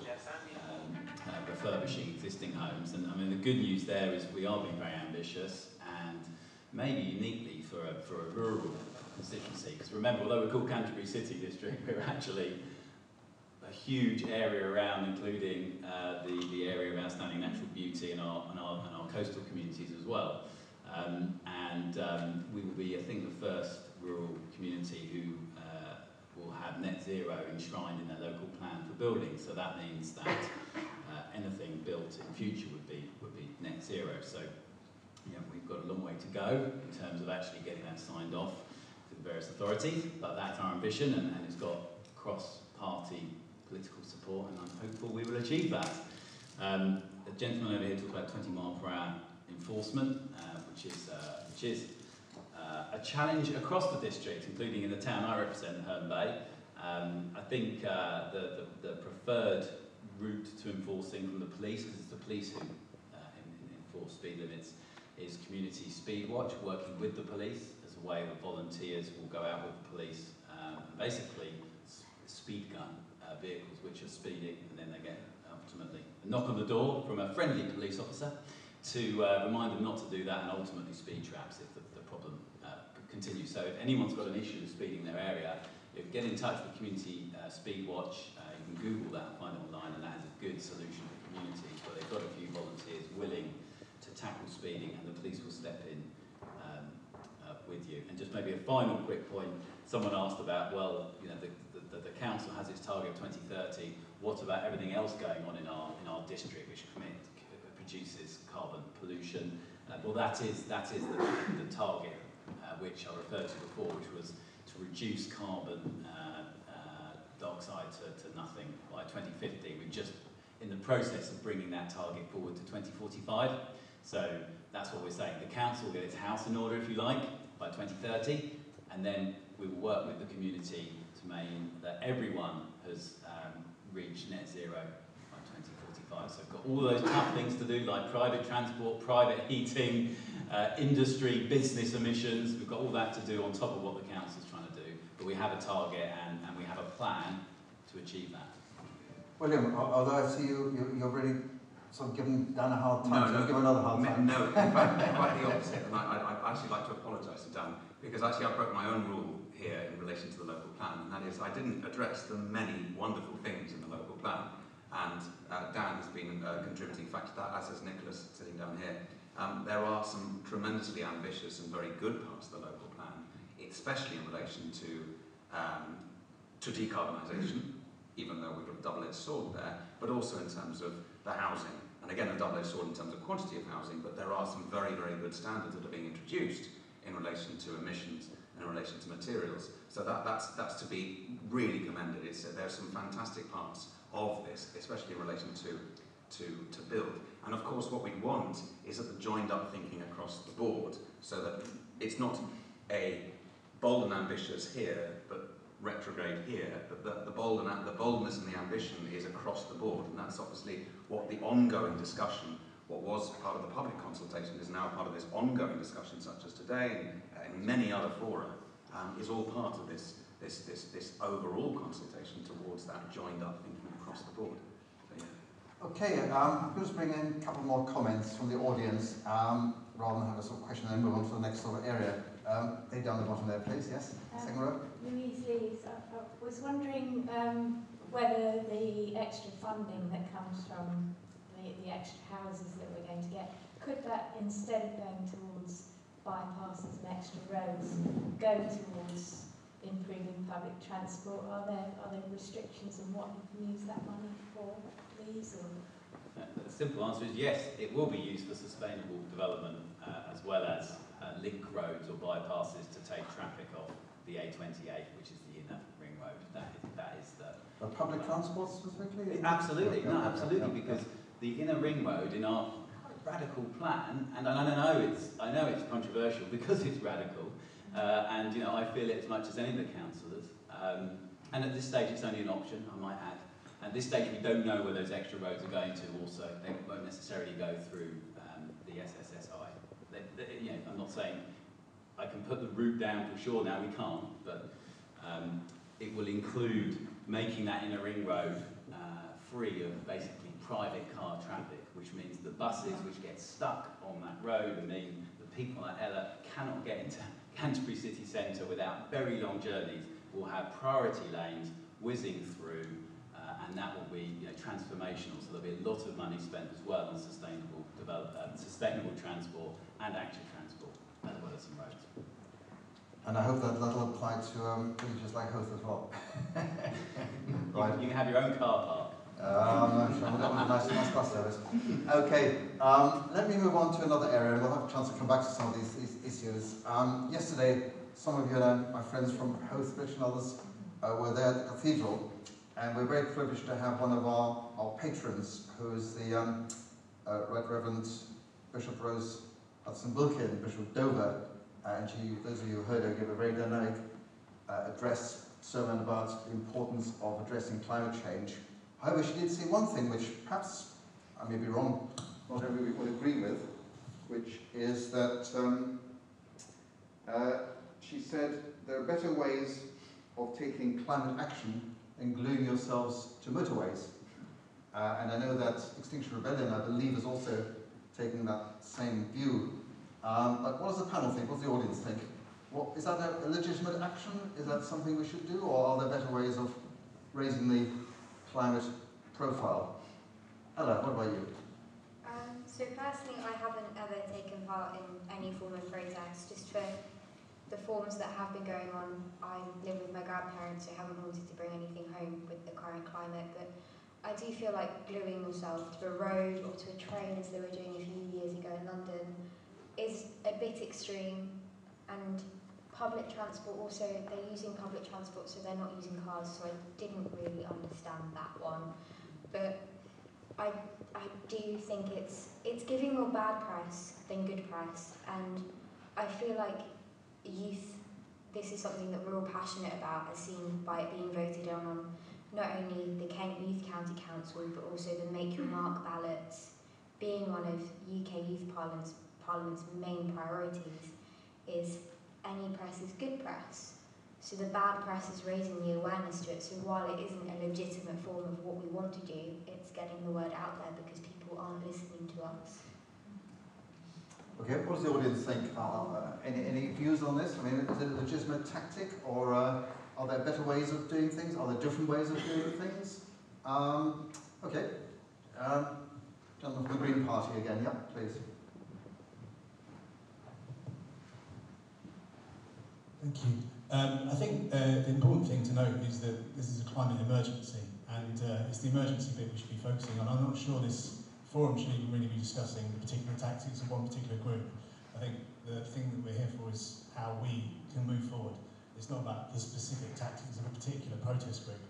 refurbishing existing homes. And I mean, the good news there is we are being very ambitious, and maybe uniquely for a rural constituency. Because remember, although we're called Canterbury City District, we're actually a huge area around, including the area of outstanding natural beauty and our coastal communities as well. We will be, I think, the first rural community who will have net zero enshrined in their local plan for buildings. So that means that anything built in future would be net zero. So we've got a long way to go in terms of actually getting that signed off to the various authorities, but that's our ambition, and it's got cross-party political support, and I'm hopeful we will achieve that. The gentleman over here talked about 20 mile per hour enforcement, which is a challenge across the district, including in the town I represent, Herne Bay. I think the preferred route to enforcing from the police, because it's the police who enforce speed limits, is community speed watch, working with the police as a way that volunteers will go out with the police and basically speed gun vehicles which are speeding, and then they get ultimately a knock on the door from a friendly police officer to remind them not to do that, and ultimately speed traps if the problem continues. So if anyone's got an issue with speeding in their area, get in touch with Community Speed Watch. You can Google that and find it online, and that is a good solution for communities where they've got a few volunteers willing to tackle speeding, and the police will step in with you. And just maybe a final quick point, someone asked about, well, the council has its target of 2030, what about everything else going on in our district which produces carbon pollution? Well, that is the target which I referred to before, which was to reduce carbon dioxide to nothing by 2050. We're just in the process of bringing that target forward to 2045. So that's what we're saying. The council will get its house in order, if you like, by 2030, and then we will work with the community to make that everyone has reached net zero by 2045. So we've got all those tough things to do, like private transport, private heating, industry, business emissions. We've got all that to do on top of what the council's trying to do. But we have a target and we have a plan to achieve that. William, although I see you're really sort of giving Dan a hard time, give another hard time. No, in fact, quite the opposite. And I'd actually like to apologise to Dan, because actually I broke my own rule here in relation to the local plan, and that is I didn't address the many wonderful things in the local plan. And Dan has been a contributing factor to that, as has Nicholas sitting down here. There are some tremendously ambitious and very good parts of the local plan, especially in relation to decarbonisation, even though we've got a double-edged sword there, but also in terms of the housing. And again, a double-edged sword in terms of quantity of housing, but there are some very, very good standards that are being introduced in relation to emissions and in relation to materials. So that's to be really commended. There are some fantastic parts of this, especially in relation to build. And of course what we'd want is that the joined up thinking across the board, so that it's not a bold and ambitious here, but retrograde here, but the boldness and the ambition is across the board, and that's obviously what the ongoing discussion, what was part of the public consultation, is now part of this ongoing discussion, such as today and many other fora, is all part of this overall consultation towards that joined up thinking across the board. So, yeah. Okay, I'm going to bring in a couple more comments from the audience, rather than have a sort of question and then move on to the next sort of area. They down the bottom there, please. Yes, second row. Louise Lees, I was wondering whether the extra funding that comes from the extra houses that we're going to get, could that, instead of going towards bypasses and extra roads, go towards improving public transport? Are there restrictions on what you can use that money for, please? Or? The simple answer is yes, it will be used for sustainable development, as well as link roads or bypasses to take traffic off the A28, which is the inner ring road. That is the public transport specifically? Absolutely, no, absolutely, because the inner ring road in our radical plan, and I know it's controversial because it's radical, and I feel it as much as any of the councillors. And at this stage, it's only an option, I might add. At this stage, we don't know where those extra roads are going to. Also, they won't necessarily go through the SSSI. I'm not saying I can put the route down for sure now, we can't, but it will include making that inner ring road free of basically private car traffic, which means the buses which get stuck on that road and mean the people at Cllr cannot get into Canterbury city centre without very long journeys will have priority lanes whizzing through, and that will be transformational. So there'll be a lot of money spent as well on sustainable transport and active transport, as well as some roads. And I hope that'll apply to villages like Hoath as well. Right. You can have your own car park. Nice bus service. Okay, let me move on to another area, and we'll have a chance to come back to some of these issues. Yesterday, some of you know, my friends from Hothbridge and others were there at the cathedral, and we're very privileged to have one of our patrons, who is the Right Reverend Bishop Rose Hudson-Wilkin, Bishop of Dover, and she, those of you who heard her give a very dynamic sermon about the importance of addressing climate change. However, she did say one thing which perhaps, I may be wrong, not everybody would agree with, which is that she said there are better ways of taking climate action than gluing yourselves to motorways. And I know that Extinction Rebellion, I believe, is also taking that same view. But what does the panel think? What does the audience think? Is that a legitimate action? Is that something we should do? Or are there better ways of raising the climate profile? Ella, what about you? So personally, I haven't ever taken part in any form of protest. Just for the forms that have been going on, I live with my grandparents, so I haven't wanted to bring anything home with the current climate. But I do feel like gluing yourself to a road or to a train, as they were doing a few years ago in London, is a bit extreme. And public transport also, they're using public transport, so they're not using cars, so I didn't really understand that one. But I do think it's giving more bad press than good press, and I feel like youth, this is something that we're all passionate about, as seen by it being voted on not only the Kent Youth County Council, but also the Make Your Mark ballots, being one of UK Youth Parliament's main priorities, is any press is good press. So the bad press is raising the awareness to it, so while it isn't a legitimate form of what we want to do, it's getting the word out there because people aren't listening to us. Okay, what does the audience think? Any views on this? I mean, is it a legitimate tactic, or are there better ways of doing things? Are there different ways of doing things? Okay. Gentleman from the Green Party again, yeah, please. Thank you. I think the important thing to note is that this is a climate emergency, and it's the emergency bit we should be focusing on. I'm not sure this forum should even really be discussing the particular tactics of one particular group. I think the thing that we're here for is how we can move forward. It's not about the specific tactics of a particular protest group.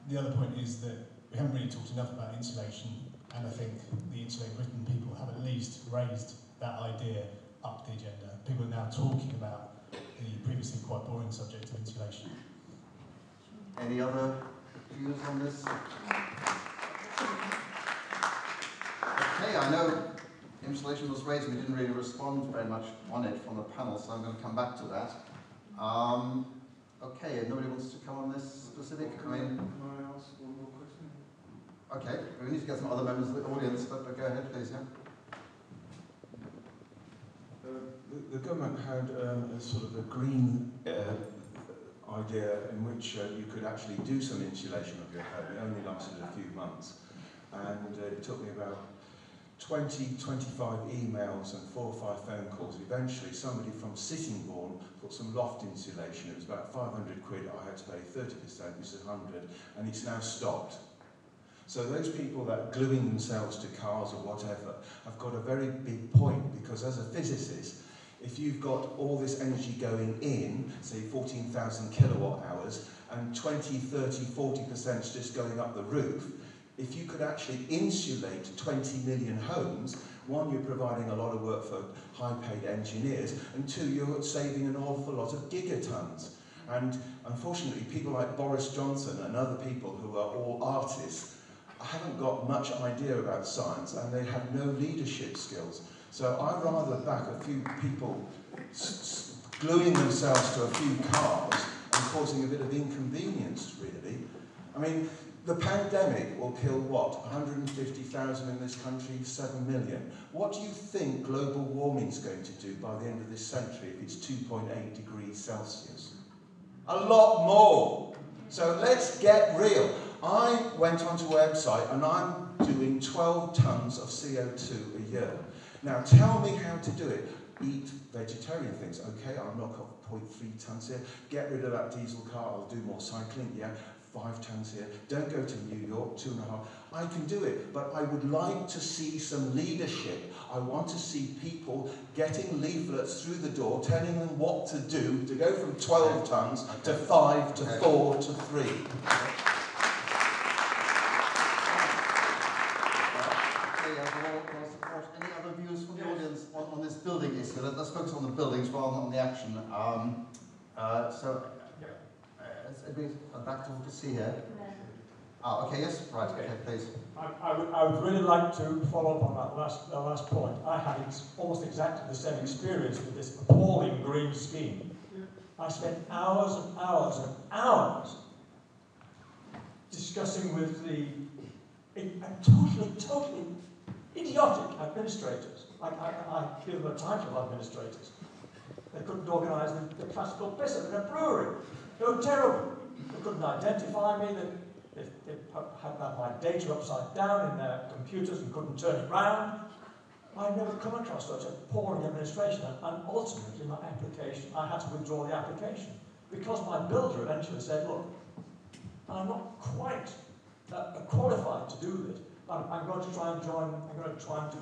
The other point is that we haven't really talked enough about insulation, and I think the Insulate Britain people have at least raised that idea up the agenda. People are now talking about the previously quite boring subject of insulation. Any other views on this? Okay, I know insulation was raised, we didn't really respond very much on it from the panel, so I'm going to come back to that. Okay, nobody wants to come on this specific? Can I ask one more question? Okay, we need to get some other members of the audience, but go ahead, please, yeah. The government had a sort of a green idea in which you could actually do some insulation of your home. It only lasted a few months, and it took me about 20, 25 emails and 4 or 5 phone calls. Eventually, somebody from Sittingbourne put some loft insulation. It was about 500 quid. I had to pay 30%, which is 100, and it's now stopped. So those people that gluing themselves to cars or whatever have got a very big point, because as a physicist, if you've got all this energy going in, say 14,000 kilowatt hours, and 20, 30, 40% just going up the roof, if you could actually insulate 20 million homes, one, you're providing a lot of work for high-paid engineers, and two, you're saving an awful lot of gigatons. And unfortunately, people like Boris Johnson and other people who are all artists haven't got much idea about science, and they have no leadership skills. So I'd rather back a few people gluing themselves to a few cars and causing a bit of inconvenience, really. I mean, the pandemic will kill, what, 150,000 in this country, 7 million. What do you think global warming is going to do by the end of this century if it's 2.8 degrees Celsius? A lot more. So let's get real. I went onto a website and I'm doing 12 tons of CO2 a year. Now tell me how to do it. Eat vegetarian things. Okay, I'll knock off 0.3 tons here. Get rid of that diesel car, I'll do more cycling, yeah. 5 tons here. Don't go to New York, 2.5. I can do it, but I would like to see some leadership. I want to see people getting leaflets through the door, telling them what to do to go from 12 tons to 5 to 4 to 3. Any other views from the audience on this building issue? Let's focus on the buildings rather than on the action. Back to see here. Okay, yes, right, okay, please. I would really like to follow up on that last point. I had almost exactly the same experience with this appalling green scheme. I spent hours and hours and hours discussing with the totally idiotic administrators. I give them a title of administrators. They couldn't organise the classical piss in a brewery. They were terrible. They couldn't identify me. They had my data upside down in their computers and couldn't turn it round. I've never come across such appalling administration, and ultimately my application, I had to withdraw the application because my builder eventually said, look, I'm not quite qualified to do this, but I'm going to try and do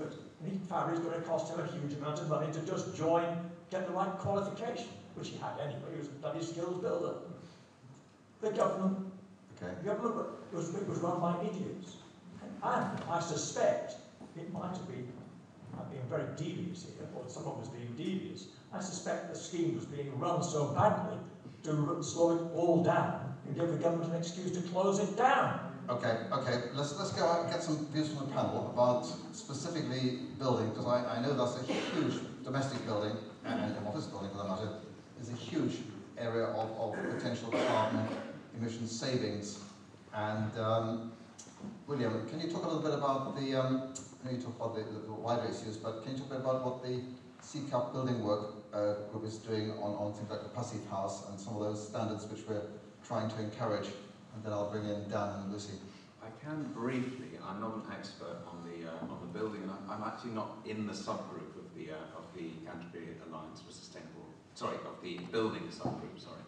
it. And he found it was going to cost him a huge amount of money to just get the right qualification, which he had anyway. He was a bloody skills builder. The government was run by idiots. And I suspect it might have been, I'm being very devious here, or someone was being devious. I suspect the scheme was being run so badly to slow it all down and give the government an excuse to close it down. Okay. Let's go out and get some views from the panel about specifically building, because I know that's a huge domestic building, and an office building for that matter, is a huge area of potential carbon emission savings. And William, can you talk a little bit about the, I know you talk about the wider issues, but can you talk a bit about what the CCAP building work group is doing on things like the passive house and some of those standards which we're trying to encourage? And then I'll bring in Dan and Lucy. I can briefly. I'm not an expert on the building, and I'm actually not in the subgroup of the Canterbury Alliance for Sustainable. Sorry, of the building subgroup. Sorry,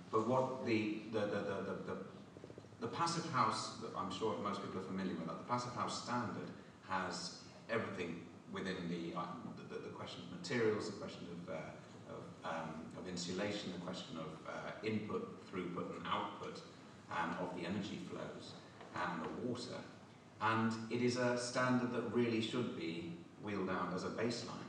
but what the passive house that I'm sure most people are familiar with. The passive house standard has everything within the question of materials, the question of insulation, the question of input, throughput, and output. Of the energy flows and the water, and it is a standard that really should be wheeled out as a baseline.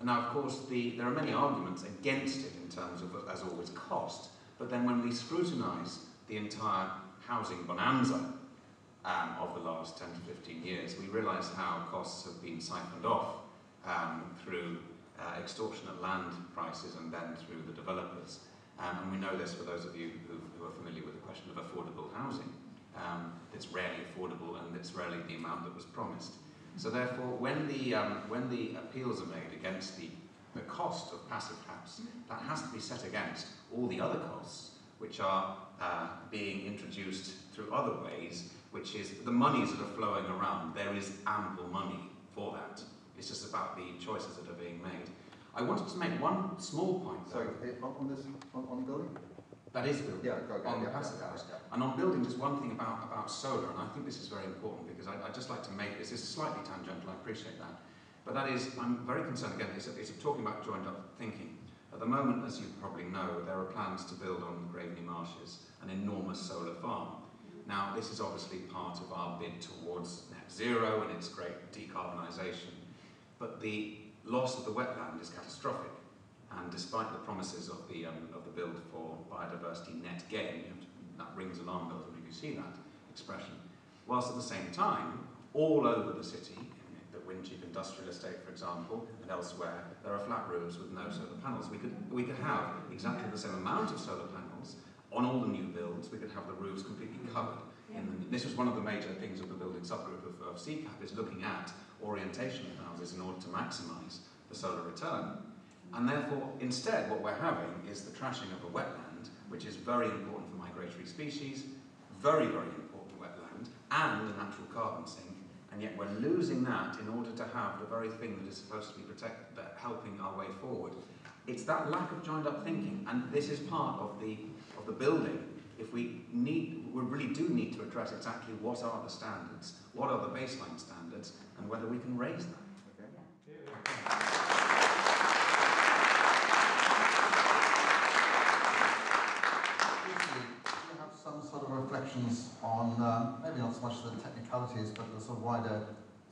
Now, of course, there are many arguments against it in terms of, as always, cost, but then when we scrutinise the entire housing bonanza of the last 10 to 15 years, we realise how costs have been siphoned off through extortionate land prices and then through the developers. And we know this for those of you who are familiar with the question of affordable housing. It's rarely affordable, and it's rarely the amount that was promised. So therefore, when the appeals are made against the cost of passive house, that has to be set against all the other costs which are being introduced through other ways, which is the monies that are flowing around. There is ample money for that. It's just about the choices that are being made. I wanted to make one small point, though. Sorry, on building? That is building, yeah, on the passive house. And on building, just one thing about solar, and I think this is very important because I'd just like to make this, it's slightly tangential, I appreciate that. But that is, I'm very concerned, again, it's talking about joined up thinking. At the moment, as you probably know, there are plans to build on the Graveney Marshes an enormous solar farm. Now, this is obviously part of our bid towards net zero and its great decarbonisation. But the loss of the wetland is catastrophic, and despite the promises of the build for biodiversity net gain, that rings alarm bells when you see that expression, whilst at the same time, all over the city, in the Wincheap industrial estate, for example, and elsewhere, there are flat roofs with no solar panels. We could have exactly the same amount of solar panels on all the new builds. We could have the roofs completely covered. This was one of the major things of the building subgroup of CCAP, is looking at orientation of houses in order to maximise the solar return. And therefore, instead, what we're having is the trashing of a wetland, which is very important for migratory species, very, very important wetland, and a natural carbon sink, and yet we're losing that in order to have the very thing that is supposed to be helping our way forward. It's that lack of joined up thinking, and this is part of the building if we really do need to address exactly what are the standards, what are the baseline standards, and whether we can raise them. Some sort of reflections on, maybe not so much the technicalities, but the sort of wider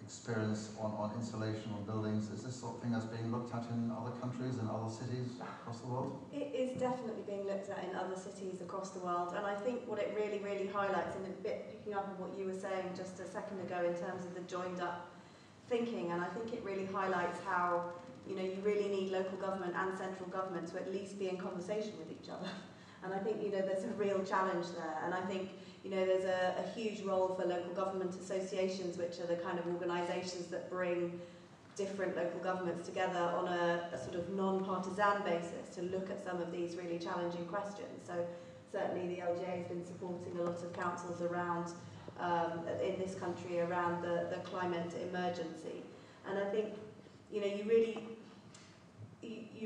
experience on insulation on buildings. Is this sort of thing that's being looked at in other countries and other cities across the world? It is definitely being looked at in other cities across the world, and I think what it really, really highlights, and a bit picking up on what you were saying just a second ago in terms of the joined up thinking, and I think it really highlights how, you know, you really need local government and central government to at least be in conversation with each other. And I think, you know, there's a real challenge there. And I think, you know, there's a huge role for local government associations, which are the kind of organisations that bring different local governments together on a sort of non-partisan basis to look at some of these really challenging questions. So certainly the LGA has been supporting a lot of councils around, in this country, around the climate emergency. And I think, you know, you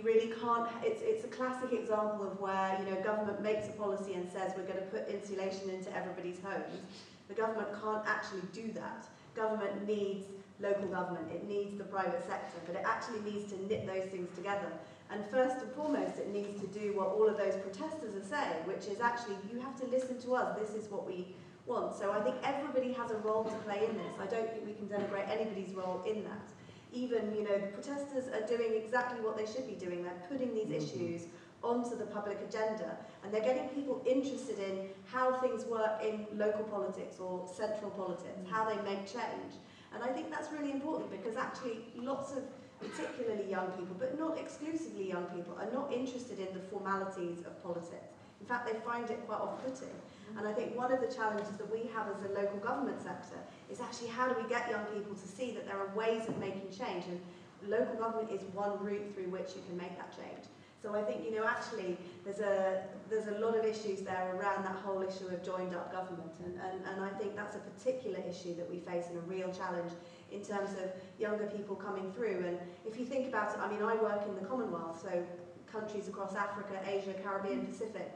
really can't, it's a classic example of where, you know, government makes a policy and says we're going to put insulation into everybody's homes. The government can't actually do that. Government needs local government, it needs the private sector, but it actually needs to knit those things together. And first and foremost, it needs to do what all of those protesters are saying, which is actually, you have to listen to us, this is what we want. So I think everybody has a role to play in this. I don't think we can denigrate anybody's role in that. Even, you know, the protesters are doing exactly what they should be doing. They're putting these issues onto the public agenda, and they're getting people interested in how things work in local politics or central politics, how they make change. And I think that's really important, because actually lots of, particularly young people, but not exclusively young people, are not interested in the formalities of politics. In fact, they find it quite off-putting. And I think one of the challenges that we have as a local government sector is actually how do we get young people to see that there are ways of making change, and local government is one route through which you can make that change. So I think, you know, actually there's a lot of issues there around that whole issue of joined up government, and I think that's a particular issue that we face and a real challenge in terms of younger people coming through. And if you think about it, I mean, I work in the Commonwealth, so countries across Africa, Asia, Caribbean, Pacific.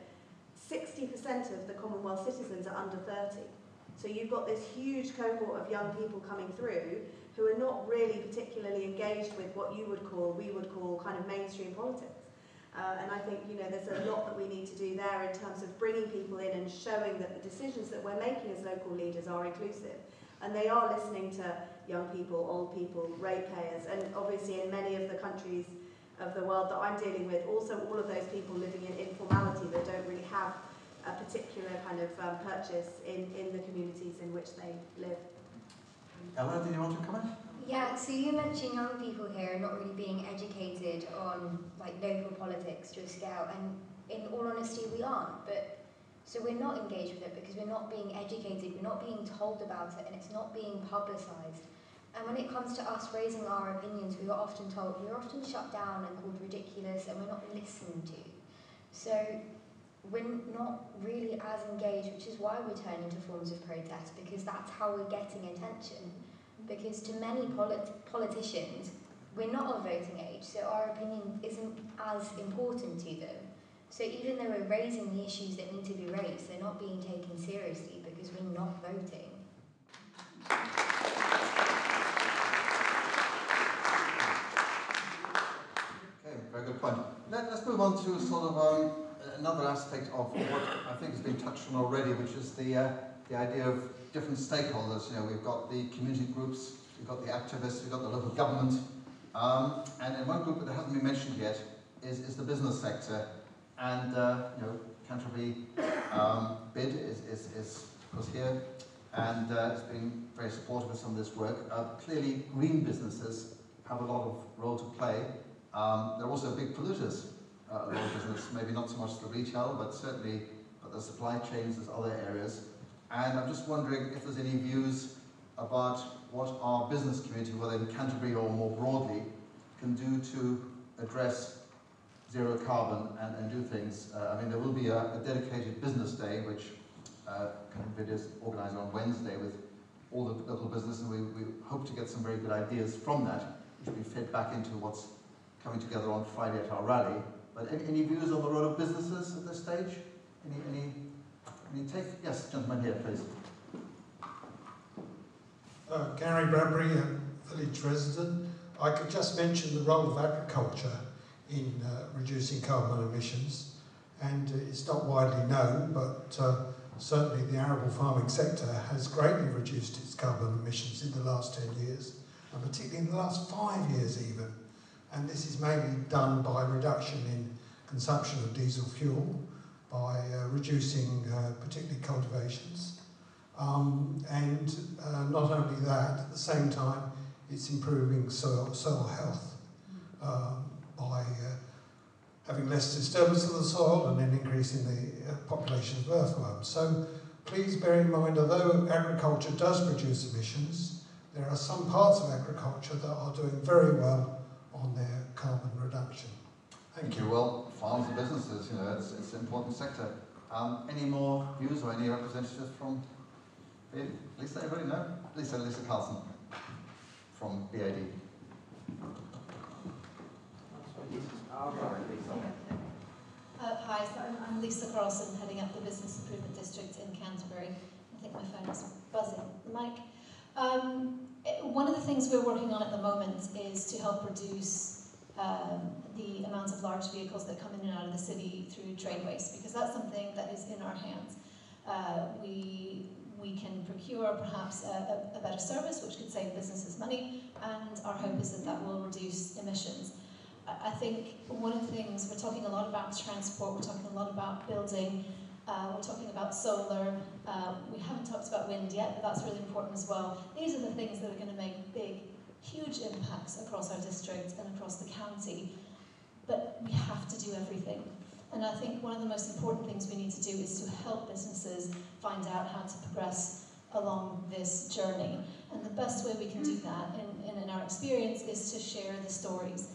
60% of the Commonwealth citizens are under 30. So you've got this huge cohort of young people coming through who are not really particularly engaged with what we would call kind of mainstream politics. And I think, you know, there's a lot that we need to do there in terms of bringing people in and showing that the decisions that we're making as local leaders are inclusive. And they are listening to young people, old people, ratepayers, and obviously in many of the countries of the world that I'm dealing with, also all of those people living in informality that don't really have a particular kind of purchase in the communities in which they live. Ella, do you want to comment? Yeah, so you mentioned young people here not really being educated on like local politics to a scale, and in all honesty we aren't, but so we're not engaged with it because we're not being educated, we're not being told about it, and it's not being publicised. And when it comes to us raising our opinions, we are often told, we're often shut down and called ridiculous, and we're not listened to. So we're not really as engaged, which is why we're turning to forms of protest, because that's how we're getting attention. Because to many politicians, we're not of voting age, so our opinion isn't as important to them. So even though we're raising the issues that need to be raised, they're not being taken seriously because we're not voting. Okay, very good point. Let's move on to sort of another aspect of what I think has been touched on already, which is the idea of different stakeholders. You know, we've got the community groups, we've got the activists, we've got the local government, and in one group that hasn't been mentioned yet is the business sector. And you know, Canterbury bid was here, and it's been very supportive of some of this work. Clearly, green businesses have a lot of role to play. They're also big polluters. A lot of business, maybe not so much the retail, but certainly the supply chains, there's other areas. And I'm just wondering if there's any views about what our business community, whether in Canterbury or more broadly, can do to address zero carbon and do things. I mean, there will be a dedicated business day, which Canterbury is organising on Wednesday with all the local business, and we hope to get some very good ideas from that, which will be fed back into what's coming together on Friday at our rally. But any views on the role of businesses at this stage? Any Can you take, yes, gentleman here, please. Gary Bradbury, a village resident. I could just mention the role of agriculture in reducing carbon emissions, and it's not widely known, but certainly the arable farming sector has greatly reduced its carbon emissions in the last 10 years, and particularly in the last 5 years even. And this is mainly done by reduction in consumption of diesel fuel, by reducing particularly cultivations. And not only that, at the same time, it's improving soil health by having less disturbance of the soil and an increase in the population of earthworms. So please bear in mind, although agriculture does produce emissions, there are some parts of agriculture that are doing very well on their carbon reduction. Thank you. Well, farms and businesses, you know, it's an important sector. Any more views or any representatives from Lisa? Everybody know? Lisa Carlson from BAD. Hi, so I'm Lisa Carlson, heading up the Business Improvement District in Canterbury. I think my phone is buzzing. Mike, one of the things we're working on at the moment is to help reduce the amount of large vehicles that come in and out of the city through trade waste, because that's something that is in our hands. We can procure perhaps a better service which could save businesses money, and our hope is that that will reduce emissions. I think one of the things, we're talking a lot about transport, we're talking a lot about building, we're talking about solar, we haven't talked about wind yet, but that's really important as well. These are the things that are going to make big, huge impacts across our district and across the county, but we have to do everything. And I think one of the most important things we need to do is to help businesses find out how to progress along this journey. And the best way we can do that, in our experience, is to share the stories.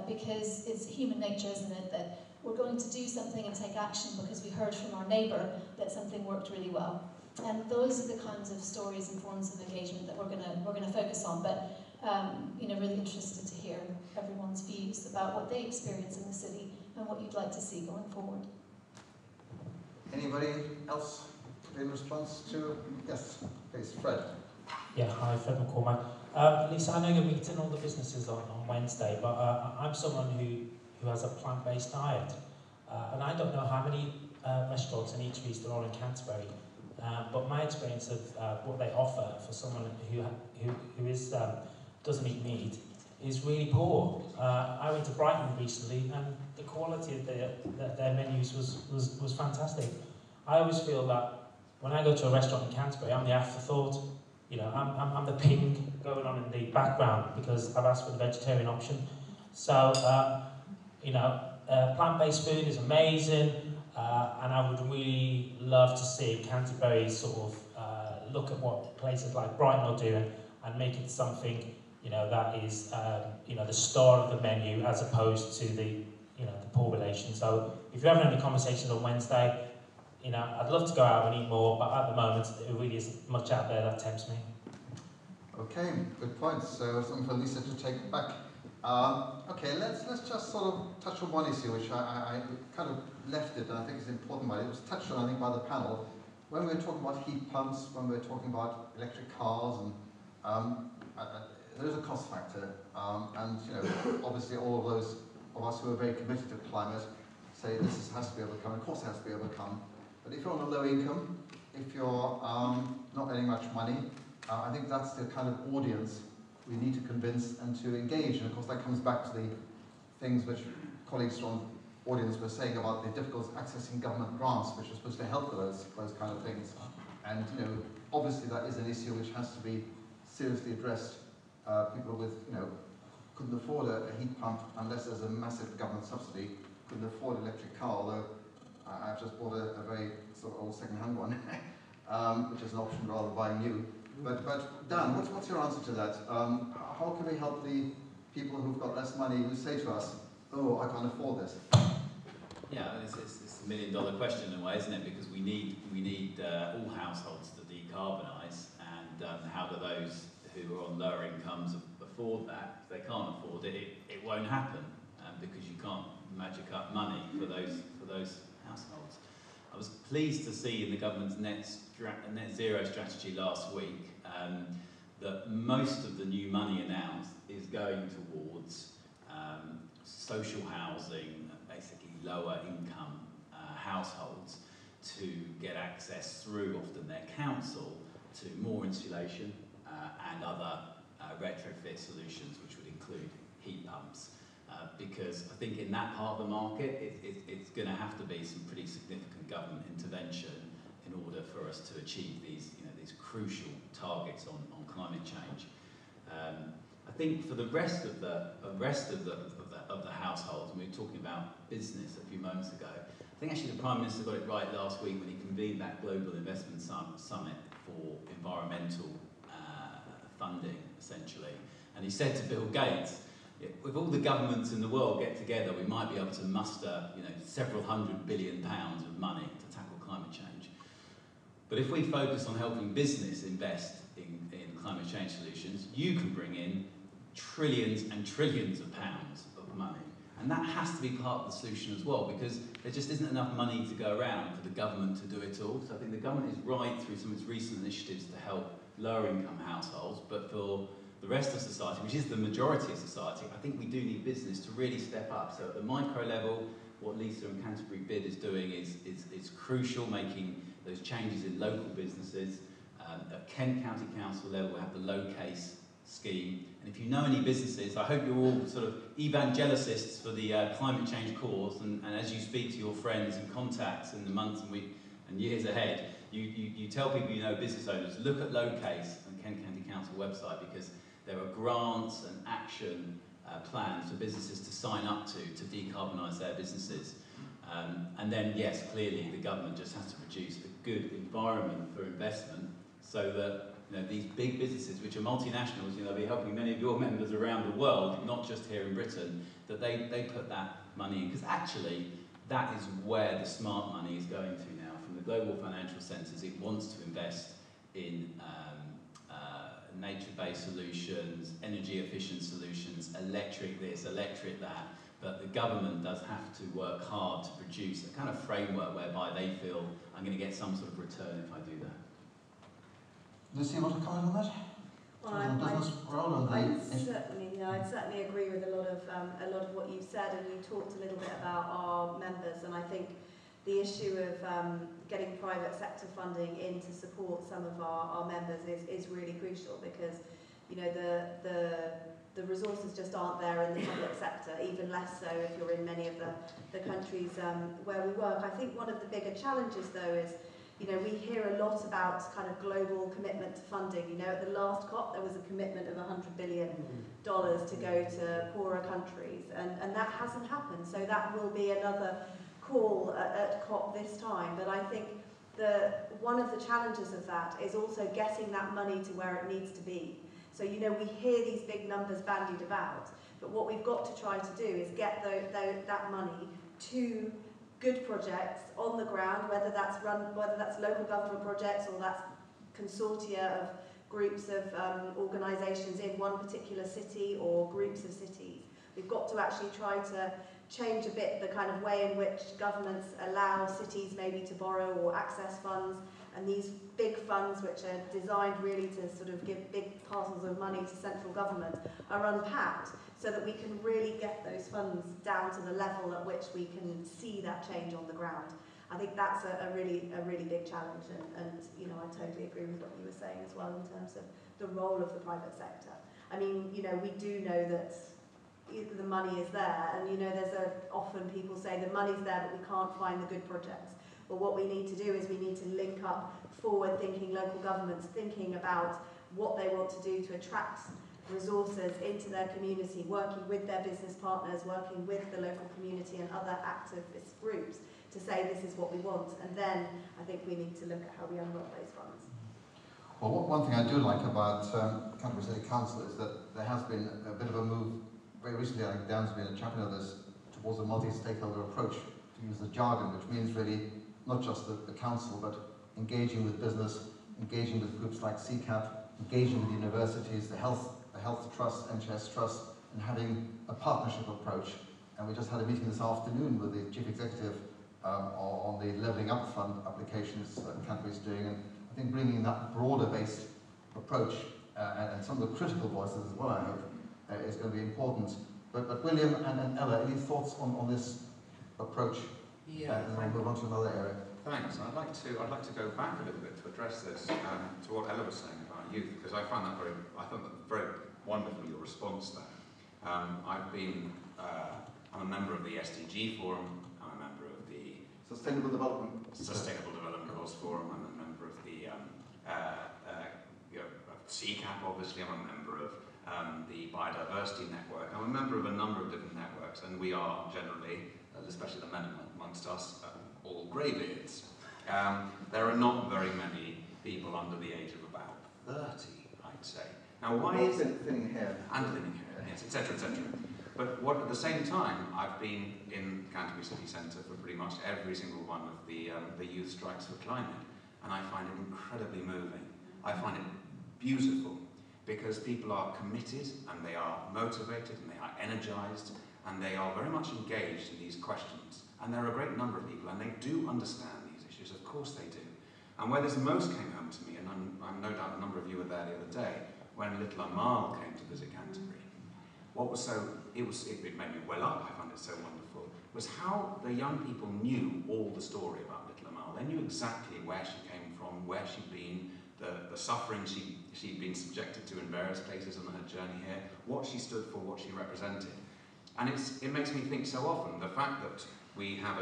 Because it's human nature, isn't it, that we're going to do something and take action because we heard from our neighbour that something worked really well. And those are the kinds of stories and forms of engagement that we're gonna focus on. But you know, really interested to hear everyone's views about what they experience in the city and what you'd like to see going forward. Anybody else in response to? Yes, please, Fred. Yeah, hi, Fred McCormack. Lisa, I know you're meeting all the businesses on Wednesday, but I'm someone who has a plant-based diet, and I don't know how many restaurants and eateries there are in Canterbury, but my experience of what they offer for someone who doesn't eat meat is really poor. I went to Brighton recently, and the quality of their menus was fantastic. I always feel that when I go to a restaurant in Canterbury, I'm the afterthought. You know, I'm the ping going on in the background because I've asked for the vegetarian option. So, you know, plant-based food is amazing, and I would really love to see Canterbury sort of look at what places like Brighton are doing and make it something, you know, that is, you know, the star of the menu as opposed to the, you know, the poor relation. So, if you're having any conversations on Wednesday, you know, I'd love to go out and eat more, but at the moment, there really isn't much out there that tempts me. Okay, good points. So something for Lisa to take back. Okay, let's just sort of touch on one issue which I kind of left it, and I think it's important. It was touched on, I think, by the panel. When we were talking about heat pumps, when we were talking about electric cars, and there's a cost factor. And you know, obviously, all of those of us who are very committed to climate say this has to be overcome. Of course, it has to be overcome. But if you're on a low income, if you're not earning much money, I think that's the kind of audience we need to convince and to engage. And of course, that comes back to the things which colleagues from the audience were saying about the difficulties accessing government grants, which are supposed to help with those kind of things. And you know, obviously, that is an issue which has to be seriously addressed. People with, you know, couldn't afford a heat pump unless there's a massive government subsidy. Couldn't afford an electric car, although I've just bought a very sort of old second-hand one, which is an option rather than buying new. But Dan, what's your answer to that? How can we help the people who've got less money who say to us, "Oh, I can't afford this"? Yeah, it's a $1 million question in a way, isn't it? Because we need all households to decarbonise, and how do those who are on lower incomes afford that? If they can't afford it, it won't happen, because you can't magic up money for those households. I was pleased to see in the government's net zero strategy last week that most of the new money announced is going towards social housing, basically lower income households, to get access through often their council to more insulation and other retrofit solutions, which would include heat pumps. Because I think in that part of the market, it's going to have to be some pretty significant government intervention in order for us to achieve these, these crucial targets on climate change. I think for the rest of the households, and we were talking about business a few moments ago, I think actually the Prime Minister got it right last week when he convened that Global Investment Summit for environmental funding, essentially. And he said to Bill Gates, if all the governments in the world get together, we might be able to muster, several £100 billion of money to tackle climate change. But if we focus on helping business invest in climate change solutions, you can bring in trillions and trillions of pounds of money. And that has to be part of the solution as well, because there just isn't enough money to go around for the government to do it all. So I think the government is right through some of its recent initiatives to help lower income households, but for the rest of society, which is the majority of society, I think we do need business to really step up. So at the micro level, what Lisa and Canterbury Bid is doing is crucial, making those changes in local businesses. At Kent County Council level, we have the low case scheme. And if you know any businesses, I hope you're all sort of evangelicists for the climate change cause, and as you speak to your friends and contacts in the months and weeks and years ahead, you tell people you know business owners, look at low case on Kent County Council website, because there are grants and action plans for businesses to sign up to decarbonise their businesses. And then, yes, clearly the government just has to produce a good environment for investment so that these big businesses, which are multinationals, they'll be helping many of your members around the world, not just here in Britain, that they put that money in. Because actually, that is where the smart money is going to now. From the global financial centres, it wants to invest in nature-based solutions, energy-efficient solutions, electric this, electric that, but the government does have to work hard to produce a kind of framework whereby they feel, I'm going to get some sort of return if I do that. Lucy, you want to comment on that? I'd certainly agree with a lot of what you've said, and you talked a little bit about our members, and I think the issue of getting private sector funding in to support some of our members is really crucial, because the resources just aren't there in the public sector, even less so if you're in many of the countries where we work. I think one of the bigger challenges though is, we hear a lot about kind of global commitment to funding. At the last COP there was a commitment of $100 billion to go to poorer countries, and that hasn't happened. So that will be another call at COP this time. But I think one of the challenges of that is also getting that money to where it needs to be. So we hear these big numbers bandied about, but what we've got to try to do is get that money to good projects on the ground, whether that's local government projects or that's consortia of groups of organisations in one particular city or groups of cities. We've got to actually try to change a bit the kind of way in which governments allow cities maybe to borrow or access funds, and these big funds, which are designed really to sort of give big parcels of money to central government, are unpacked, so that we can really get those funds down to the level at which we can see that change on the ground. I think that's a really big challenge, and I totally agree with what you were saying as well in terms of the role of the private sector. I mean, we do know that the money is there, and there's often people say the money's there but we can't find the good projects. Well, what we need to do is we need to link up forward-thinking local governments, thinking about what they want to do to attract resources into their community, working with their business partners, working with the local community and other activist groups to say this is what we want, and then I think we need to look at how we unlock those funds. Well, one thing I do like about Canterbury City Council is that there has been a bit of a move very recently. I think Dan's been a champion of this, towards a multi-stakeholder approach, to use the jargon, which means really not just the council, but engaging with business, engaging with groups like CCAP, engaging with universities, the health trust, NHS trust, and having a partnership approach. And we just had a meeting this afternoon with the chief executive on the Levelling Up Fund applications that Canterbury's doing, and I think bringing that broader-based approach and some of the critical voices as well, I hope, is going to be important. But William and Ella, any thoughts on this approach? Yeah, and then we'll move on to another area. Thanks. I'd like to go back a little bit to address this, to what Ella was saying about youth, because I found that very wonderful, your response there. I'm a member of the SDG Forum. I'm a member of the Sustainable Development Goals Forum. I'm a member of the CCAP, obviously. I'm a member of the Biodiversity Network. I'm a member of a number of different networks, and we are generally, especially the men amongst us, all greybeards. There are not very many people under the age of about 30, I'd say. Now, why is it thinning hair? And thinning hair, yes, etc., etc. But at the same time, I've been in Canterbury City Centre for pretty much every single one of the youth strikes for climate, and I find it incredibly moving. I find it beautiful because people are committed and they are motivated and they are energised and they are very much engaged in these questions. And there are a great number of people and they do understand these issues, of course they do. And where this most came home to me, and I'm no doubt a number of you were there the other day, when little Amal came to visit Canterbury, what was it made me well up, I found it so wonderful, was how the young people knew all the story about little Amal. They knew exactly where she came from, where she'd been, the suffering she'd been subjected to in various places on her journey here, what she stood for, what she represented. And it makes me think so often, the fact that we have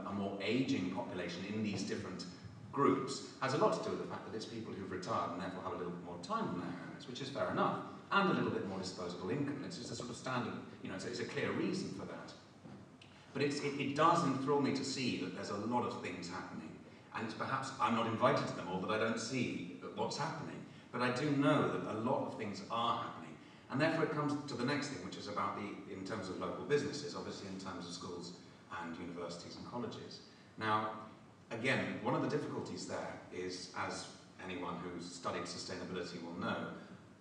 a more ageing population in these different groups has a lot to do with the fact that it's people who've retired and therefore have a little bit more time on their hands, which is fair enough, and a little bit more disposable income. It's just a sort of standard, it's a clear reason for that. But it does enthrall me to see that there's a lot of things happening, and it's perhaps I'm not invited to them all, that I don't see what's happening, but I do know that a lot of things are happening, and therefore it comes to the next thing, which is about in terms of local businesses, obviously in terms of schools and universities and colleges. Now, again, one of the difficulties there is, as anyone who's studied sustainability will know,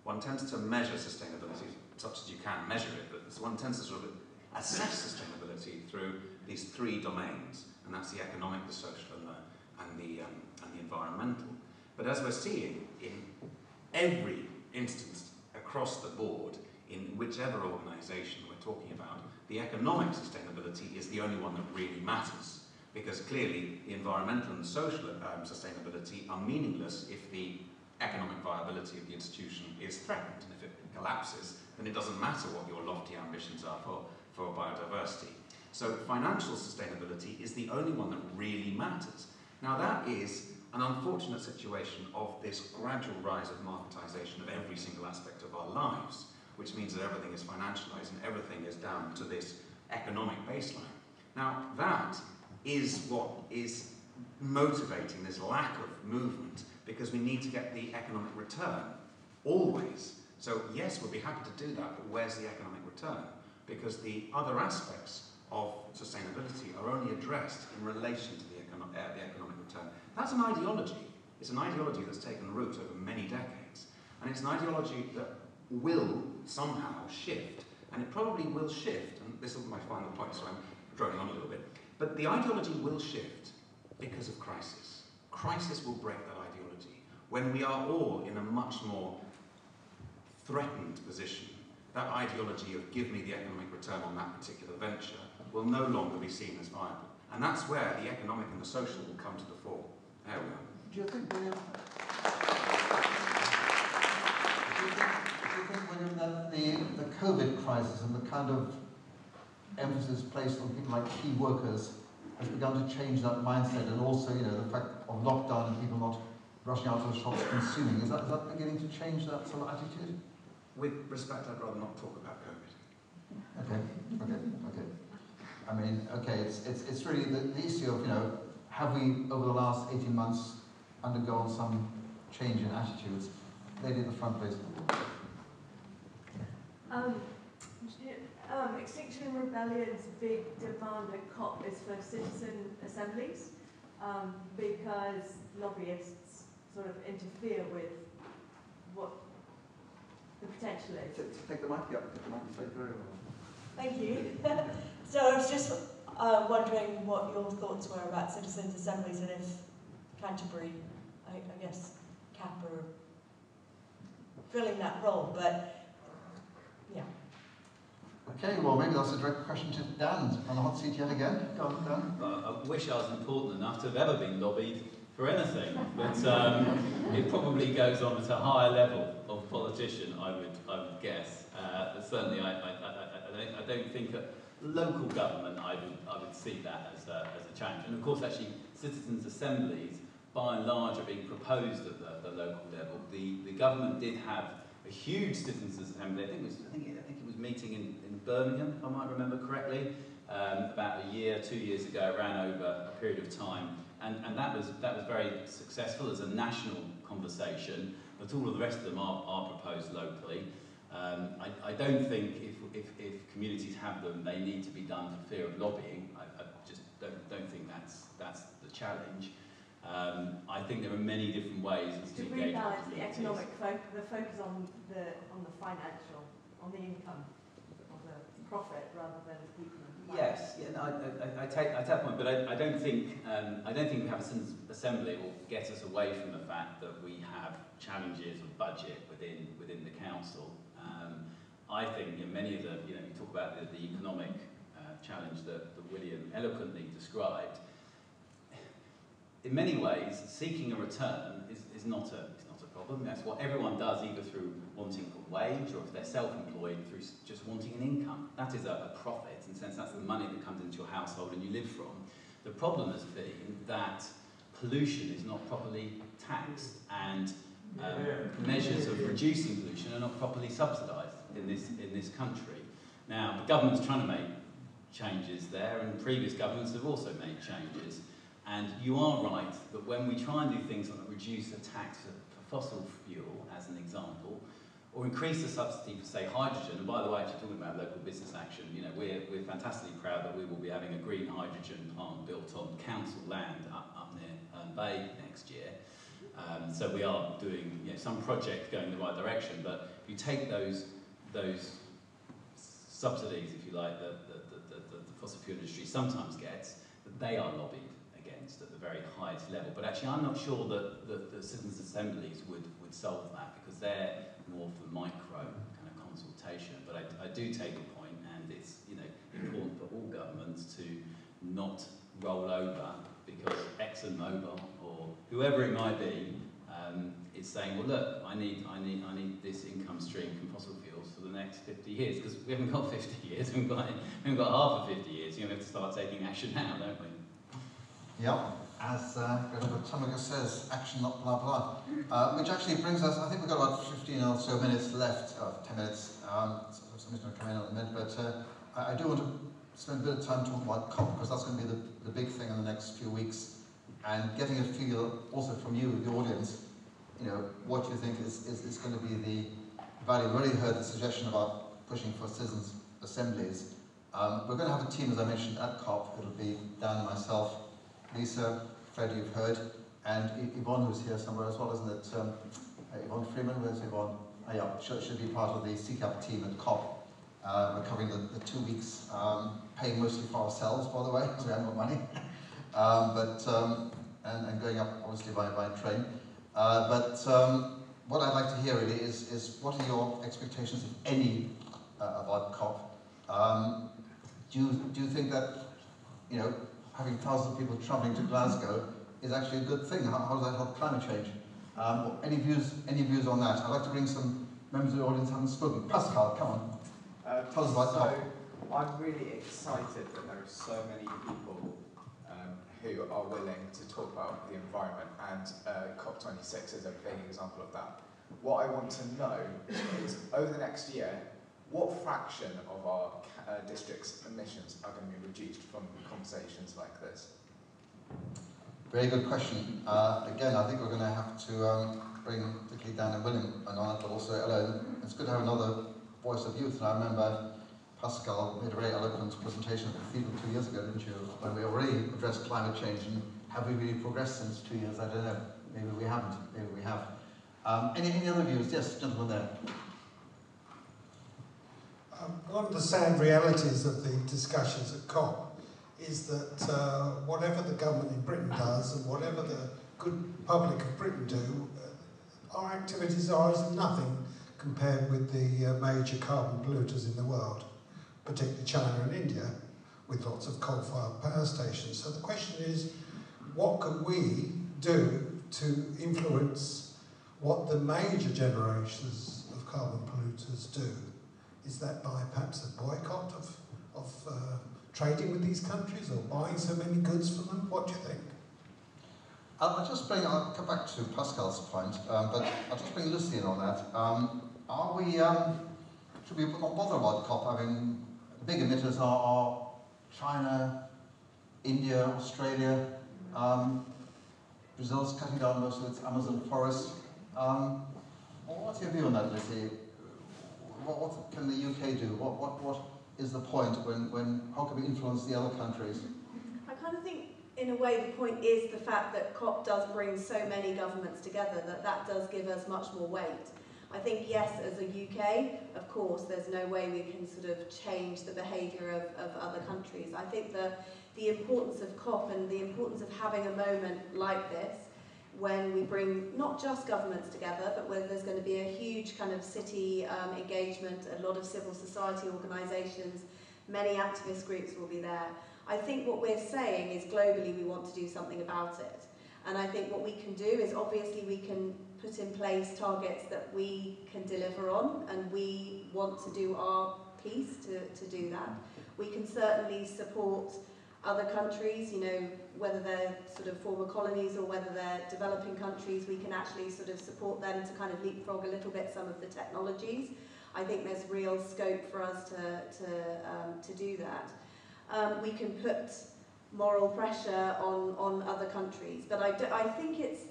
one tends to measure sustainability such as you can measure it, but one tends to sort of assess sustainability through these three domains, and that's the economic, the social, and the environmental. But as we're seeing in every instance across the board, in whichever organisation we're talking about, the economic sustainability is the only one that really matters, because clearly the environmental and social sustainability are meaningless if the economic viability of the institution is threatened, and if it collapses, then it doesn't matter what your lofty ambitions are for biodiversity. So financial sustainability is the only one that really matters. Now that is an unfortunate situation of this gradual rise of marketisation of every single aspect of our lives, which means that everything is financialised and everything is down to this economic baseline. Now that is what is motivating this lack of movement, because we need to get the economic return, always. So yes, we'll be happy to do that, but where's the economic return? Because the other aspects of sustainability are only addressed in relation to the economic return. That's an ideology. It's an ideology that's taken root over many decades. And it's an ideology that will somehow shift. And it probably will shift, and this is my final point, so I'm droning on a little bit. But the ideology will shift because of crisis. Crisis will break that ideology. When we are all in a much more threatened position, that ideology of give me the economic return on that particular venture will no longer be seen as viable. And that's where the economic and the social will come to the fore. There we are. Do you think, William, that the COVID crisis and the kind of emphasis placed on people like key workers has begun to change that mindset, and also, the fact of lockdown and people not rushing out to the shops consuming, is that beginning to change that sort of attitude? With respect, I'd rather not talk about COVID. Okay. I mean, okay, it's really the issue of, have we, over the last 18 months, undergone some change in attitudes? Lady at the front, please. Extinction Rebellion's big demand at COP is for citizen assemblies, because lobbyists sort of interfere with what the potential is. Take the mic, yeah, take the mic, very well. Thank you. So it's just, wondering what your thoughts were about citizens' assemblies and if Canterbury, I guess, CCAP are filling that role, but yeah. Okay, well maybe that's a direct question to Dan on the hot seat yet again. Go on, Dan. Well, I wish I was important enough to have ever been lobbied for anything, but it probably goes on at a higher level of politician, I would guess. But certainly, I don't think at local government I would see that as a challenge. And of course, actually, citizens' assemblies, by and large, are being proposed at the local level. The government did have a huge citizens' assembly. I think it was meeting in Birmingham, if I might remember correctly, about a year, 2 years ago. It ran over a period of time. And that was very successful as a national conversation, but all of the rest of them are proposed locally. I don't think if communities have them, they need to be done for fear of lobbying. I just don't think that's the challenge. I think there are many different ways to rebalance the economic the focus on the financial, on the income, on the profit rather than people. Yes, yeah, no, I take that point, but I don't think we have a citizens' assembly will get us away from the fact that we have challenges of budget within the council. I think many of the you talk about the economic challenge that William eloquently described. In many ways, seeking a return is not a problem. That's what everyone does, either through wanting a wage or if they're self-employed, through just wanting an income. That is a profit, in the sense that's the money that comes into your household and you live from. The problem has been that pollution is not properly taxed and measures of reducing pollution are not properly subsidised in this country. Now, the government's trying to make changes there, and previous governments have also made changes. And you are right that when we try and do things like reduce the tax for fossil fuel, as an example, or increase the subsidy for, say, hydrogen, and by the way, actually talking about local business action, we're fantastically proud that we will be having a green hydrogen plant built on council land up near Herne Bay next year. So we are doing some project going in the right direction, but if you take those subsidies, if you like, that the fossil fuel industry sometimes gets, that they are lobbied against at the very highest level. But actually, I'm not sure that the citizens' assemblies would solve that, because they're more for micro kind of consultation. But I do take a point, and it's important for all governments to not roll over because ExxonMobil or whoever it might be is saying, well, look, I need this income stream from fossil fuels for the next 50 years, because we haven't got 50 years, we haven't got half of 50 years. We have to start taking action now, don't we? Yep, as Greta Thunberg says, action not blah blah. Which actually brings us, I think we've got about 15 or so minutes left, 10 minutes, somebody's going to come in a minute, but I do want to spend a bit of time talking about COP, because that's going to be the big thing in the next few weeks, and getting a feel also from you, the audience, what you think is going to be the value. We've already heard the suggestion about pushing for citizens' assemblies. We're going to have a team, as I mentioned, at COP. It'll be Dan, myself, Lisa, Fred, you've heard, and Yvonne, who's here somewhere as well, isn't it? Yvonne Freeman, where's Yvonne? Oh, yeah, she'll be part of the CCAP team at COP. We're covering the 2 weeks, paying mostly for ourselves, by the way, because we haven't got money, and going up, obviously, by train. What I'd like to hear really is what are your expectations, if any, about COP? Do you think that, having thousands of people travelling to Glasgow is actually a good thing? How does that help climate change? Any views on that? I'd like to bring some members of the audience who haven't spoken. Pascal, come on. Tell us about COP. I'm really excited that there are so many people who are willing to talk about the environment, and COP26 is a big example of that. What I want to know is, over the next year, what fraction of our district's emissions are going to be reduced from conversations like this? Very good question. Again, I think we're going to have to bring particularly Dan and William on it, but also Ellen. It's good to have another voice of youth. And I remember Pascal made a very eloquent presentation at the Cathedral 2 years ago, didn't you? When we already addressed climate change, and have we really progressed since 2 years? I don't know. Maybe we haven't. Maybe we have. Any other views? Yes, gentleman there. One of the sad realities of the discussions at COP is that whatever the government in Britain does and whatever the good public of Britain do, our activities are as nothing compared with the major carbon polluters in the world, particularly China and India, with lots of coal-fired power stations. So the question is, what can we do to influence what the major generations of carbon polluters do? Is that by perhaps a boycott of trading with these countries or buying so many goods from them? What do you think? I'll come back to Pascal's point, but I'll just bring Lucy in on that. Should we not bother about COP? I mean, the big emitters are China, India, Australia. Brazil's cutting down most of its Amazon forest. What's your view on that, Lucy? What can the UK do? What is the point how can we influence the other countries? I kind of think, in a way, the point is the fact that COP does bring so many governments together, that does give us much more weight. I think, yes, as a UK, of course, there's no way we can sort of change the behaviour of other countries. I think the importance of COP and the importance of having a moment like this, when we bring not just governments together, but where there's going to be a huge kind of city engagement, a lot of civil society organisations, many activist groups will be there. I think what we're saying is globally we want to do something about it. And I think what we can do is obviously we can put in place targets that we can deliver on, and we want to do our piece to do that. We can certainly support other countries, you know, whether they're sort of former colonies or whether they're developing countries, we can actually sort of support them to kind of leapfrog a little bit some of the technologies. I think there's real scope for us to do that. We can put moral pressure on other countries, but I think it's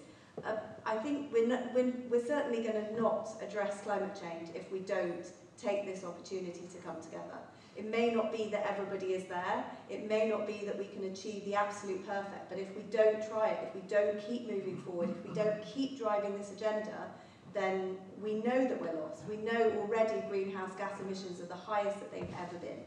we're certainly going to not address climate change if we don't take this opportunity to come together. It may not be that everybody is there, it may not be that we can achieve the absolute perfect, but if we don't try it, if we don't keep moving forward, if we don't keep driving this agenda, then we know that we're lost. We know already greenhouse gas emissions are the highest that they've ever been.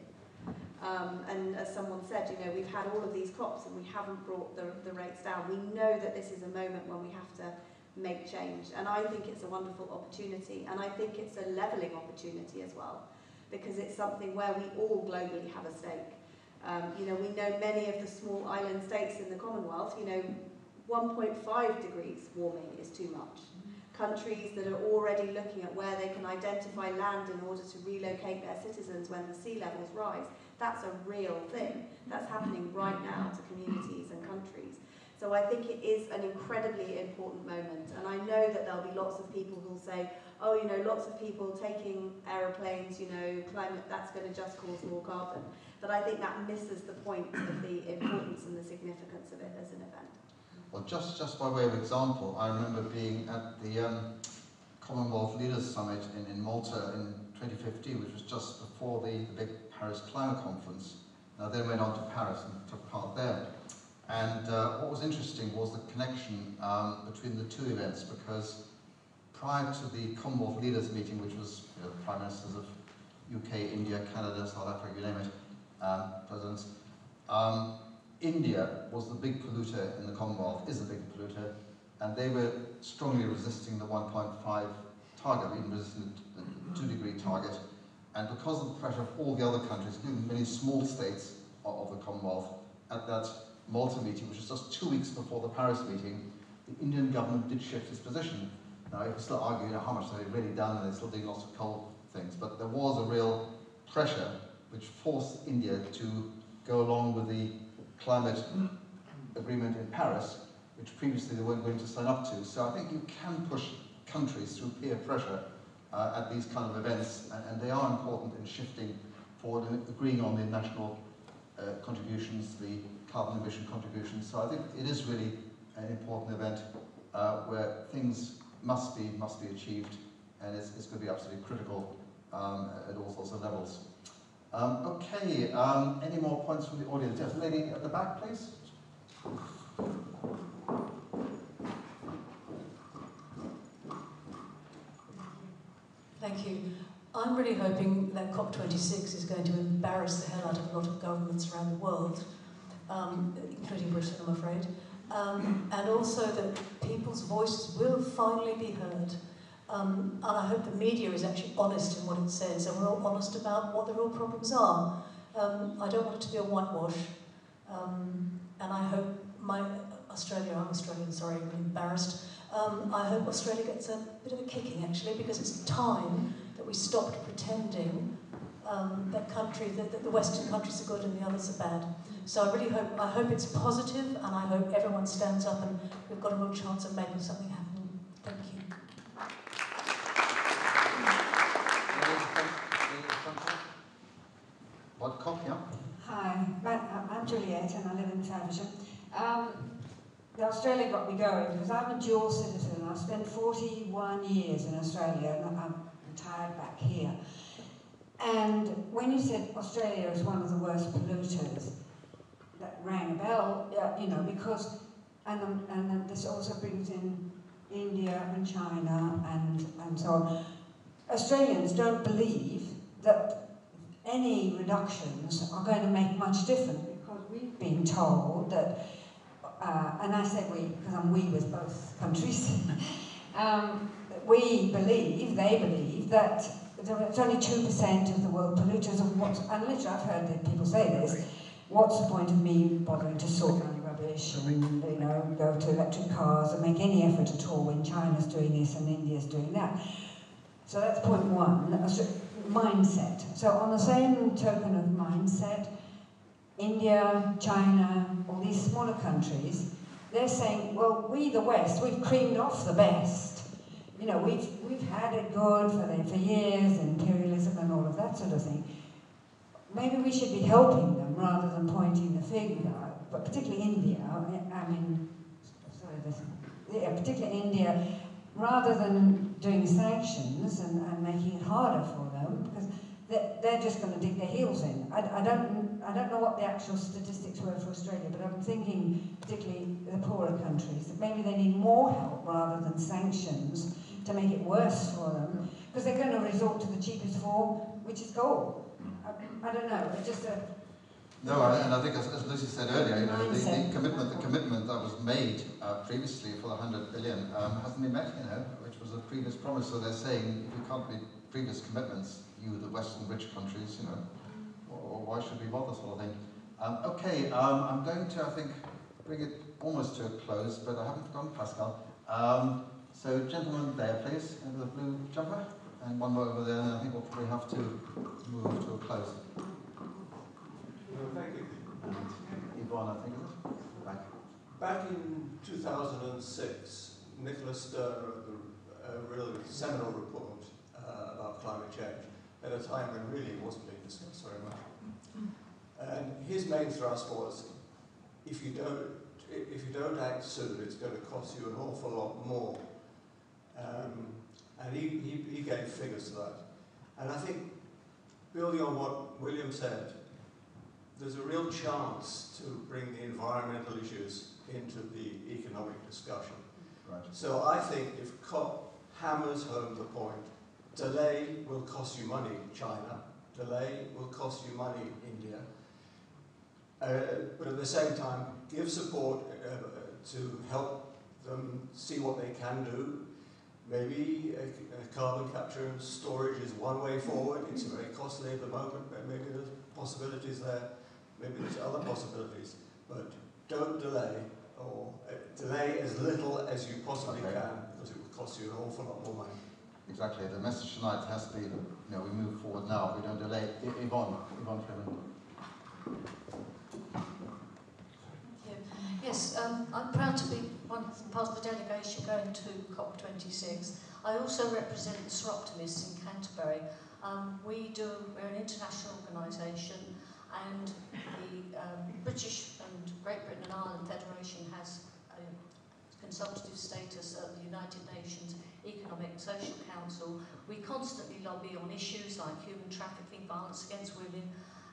And as someone said, you know, we've had all of these COPs and we haven't brought the rates down. We know that this is a moment when we have to make change, and I think it's a wonderful opportunity, and I think it's a levelling opportunity as well, because it's something where we all globally have a stake. You know, we know many of the small island states in the Commonwealth, you know, 1.5 degrees warming is too much. Countries that are already looking at where they can identify land in order to relocate their citizens when the sea levels rise, that's a real thing. That's happening right now to communities and countries. So I think it is an incredibly important moment, and I know that there'll be lots of people who'll say, oh, you know, lots of people taking aeroplanes, you know, climate, that's going to just cause more carbon. But I think that misses the point of the importance and the significance of it as an event. Well, just by way of example, I remember being at the Commonwealth Leaders Summit in Malta in 2015, which was just before the big Paris Climate Conference. Now, then went on to Paris and took part there. And what was interesting was the connection between the two events, because prior to the Commonwealth Leaders meeting, which was, you know, the Prime Ministers of UK, India, Canada, South Africa, you name it, presidents, India was the big polluter in the Commonwealth, is a big polluter, and they were strongly resisting the 1.5 target, even resisting the 2-degree target. And because of the pressure of all the other countries, including many small states of the Commonwealth, at that Malta meeting, which was just 2 weeks before the Paris meeting, the Indian government did shift its position. Now, you can still argue, you know, how much they've really done, and they're still doing lots of coal things, but there was a real pressure which forced India to go along with the climate agreement in Paris, which previously they weren't going to sign up to. So I think you can push countries through peer pressure at these kind of events, and they are important in shifting forward and agreeing on the national contributions, the carbon emission contributions. So I think it is really an important event where things must be achieved, and it's going to be absolutely critical at all sorts of levels. Okay, any more points from the audience? Yes, lady at the back, please. Thank you. I'm really hoping that COP26 is going to embarrass the hell out of a lot of governments around the world, including Britain, I'm afraid, and also that people's voices will finally be heard. And I hope the media is actually honest in what it says, and we're all honest about what the real problems are. I don't want it to be a whitewash, and I hope I'm Australian, sorry, I'm embarrassed. I hope Australia gets a bit of a kicking, actually, because it's time that we stopped pretending that the Western countries are good and the others are bad. So I hope it's positive, and I hope everyone stands up and we've got a real chance of making something happen. Thank you. Hi, I'm Juliet and I live in Faversham. Australia got me going because I'm a dual citizen. I've spent 41 years in Australia and I'm retired back here. And when you said Australia is one of the worst polluters, that rang a bell, you know, because, and then this also brings in India and China and so on. Australians don't believe that any reductions are going to make much difference because we've been told that, and I say we because I'm we with both countries, they believe that it's only 2% of the world polluters, and literally I've heard that people say this, what's the point of me bothering to sort my rubbish and, you know, go to electric cars and make any effort at all when China's doing this and India's doing that. So that's point one, mindset. So on the same token of mindset, India, China, all these smaller countries, they're saying, well, we the West, we've creamed off the best. You know, we've had it good for years, imperialism and all of that sort of thing. Maybe we should be helping them rather than pointing the finger, but particularly India, particularly India, rather than doing sanctions and making it harder for them, because they're just going to dig their heels in. I don't know what the actual statistics were for Australia, but I'm thinking particularly the poorer countries, that maybe they need more help rather than sanctions to make it worse for them, because they're going to resort to the cheapest form, which is gold. I don't know, it's just a... No, and I think as Lucy said earlier, you know, the commitment that was made previously for the 100 billion hasn't been met, you know, which was a previous promise. So they're saying if you can't meet previous commitments, you, the Western rich countries, you know, or why should we bother, sort of thing. Okay, I'm going to, I think, bring it almost to a close, but I haven't forgotten Pascal. So, gentlemen there, please, in the blue jumper, and one more over there, and I think we'll probably have to move to a close. Thank you. And Yvonne, I think, is it? Back in 2006, Nicholas Scarr wrote a really seminal report about climate change at a time when really it wasn't being discussed very much. And his main thrust was, if you don't act soon, it's going to cost you an awful lot more. And he gave figures to that. And I think, building on what William said, there's a real chance to bring the environmental issues into the economic discussion. Right. So I think if COP hammers home the point, delay will cost you money, China. Delay will cost you money, India. But at the same time, give support to help them see what they can do. Maybe carbon capture and storage is one way forward. It's very costly at the moment, but maybe there's possibilities there. Maybe there's other possibilities. But don't delay, or delay as little as you possibly can, because it will cost you an awful lot more money. Exactly. The message tonight has to be, you know, we move forward now. We don't delay. Yvonne Freeman. Yes, I'm proud to be part of the delegation going to COP26. I also represent the Scarr Optimists in Canterbury. We're an international organisation, and the British and Great Britain and Ireland Federation has a consultative status at the United Nations Economic and Social Council. We constantly lobby on issues like human trafficking, violence against women,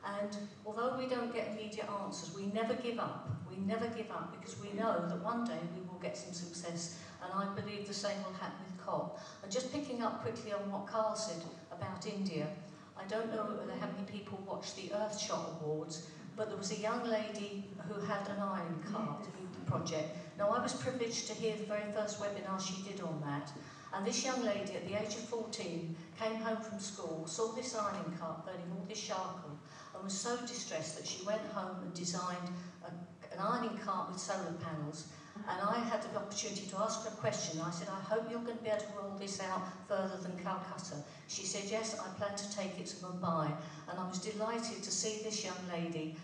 and although we don't get immediate answers, we never give up. We never give up, because we know that one day we will get some success, and I believe the same will happen with COP. And just picking up quickly on what Carl said about India, I don't know how many people watch the Earthshot Awards, but there was a young lady who had an ironing cart project. Now, I was privileged to hear the very first webinar she did on that, and this young lady at the age of 14 came home from school, saw this ironing cart burning all this charcoal, and was so distressed that she went home and designed an ironing cart with solar panels. And I had the opportunity to ask her a question. I said, I hope you're going to be able to roll this out further than Calcutta. She said, yes, I plan to take it to Mumbai. And I was delighted to see this young lady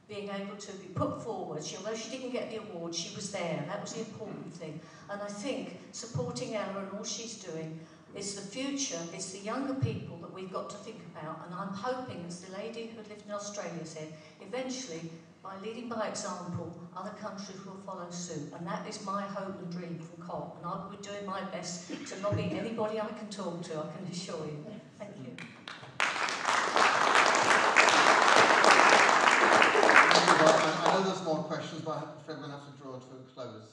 being able to be put forward. Although she didn't get the award, she was there. That was the important thing. And I think supporting Ella and all she's doing is the future, it's the younger people that we've got to think about. And I'm hoping, as the lady who lived in Australia said, eventually, by leading by example, other countries will follow suit. And that is my hope and dream from COP. And I'll be doing my best to lobby anybody I can talk to, I can assure you. Thank you. I know there's more questions, but I'm afraid we're going to have to draw to a close.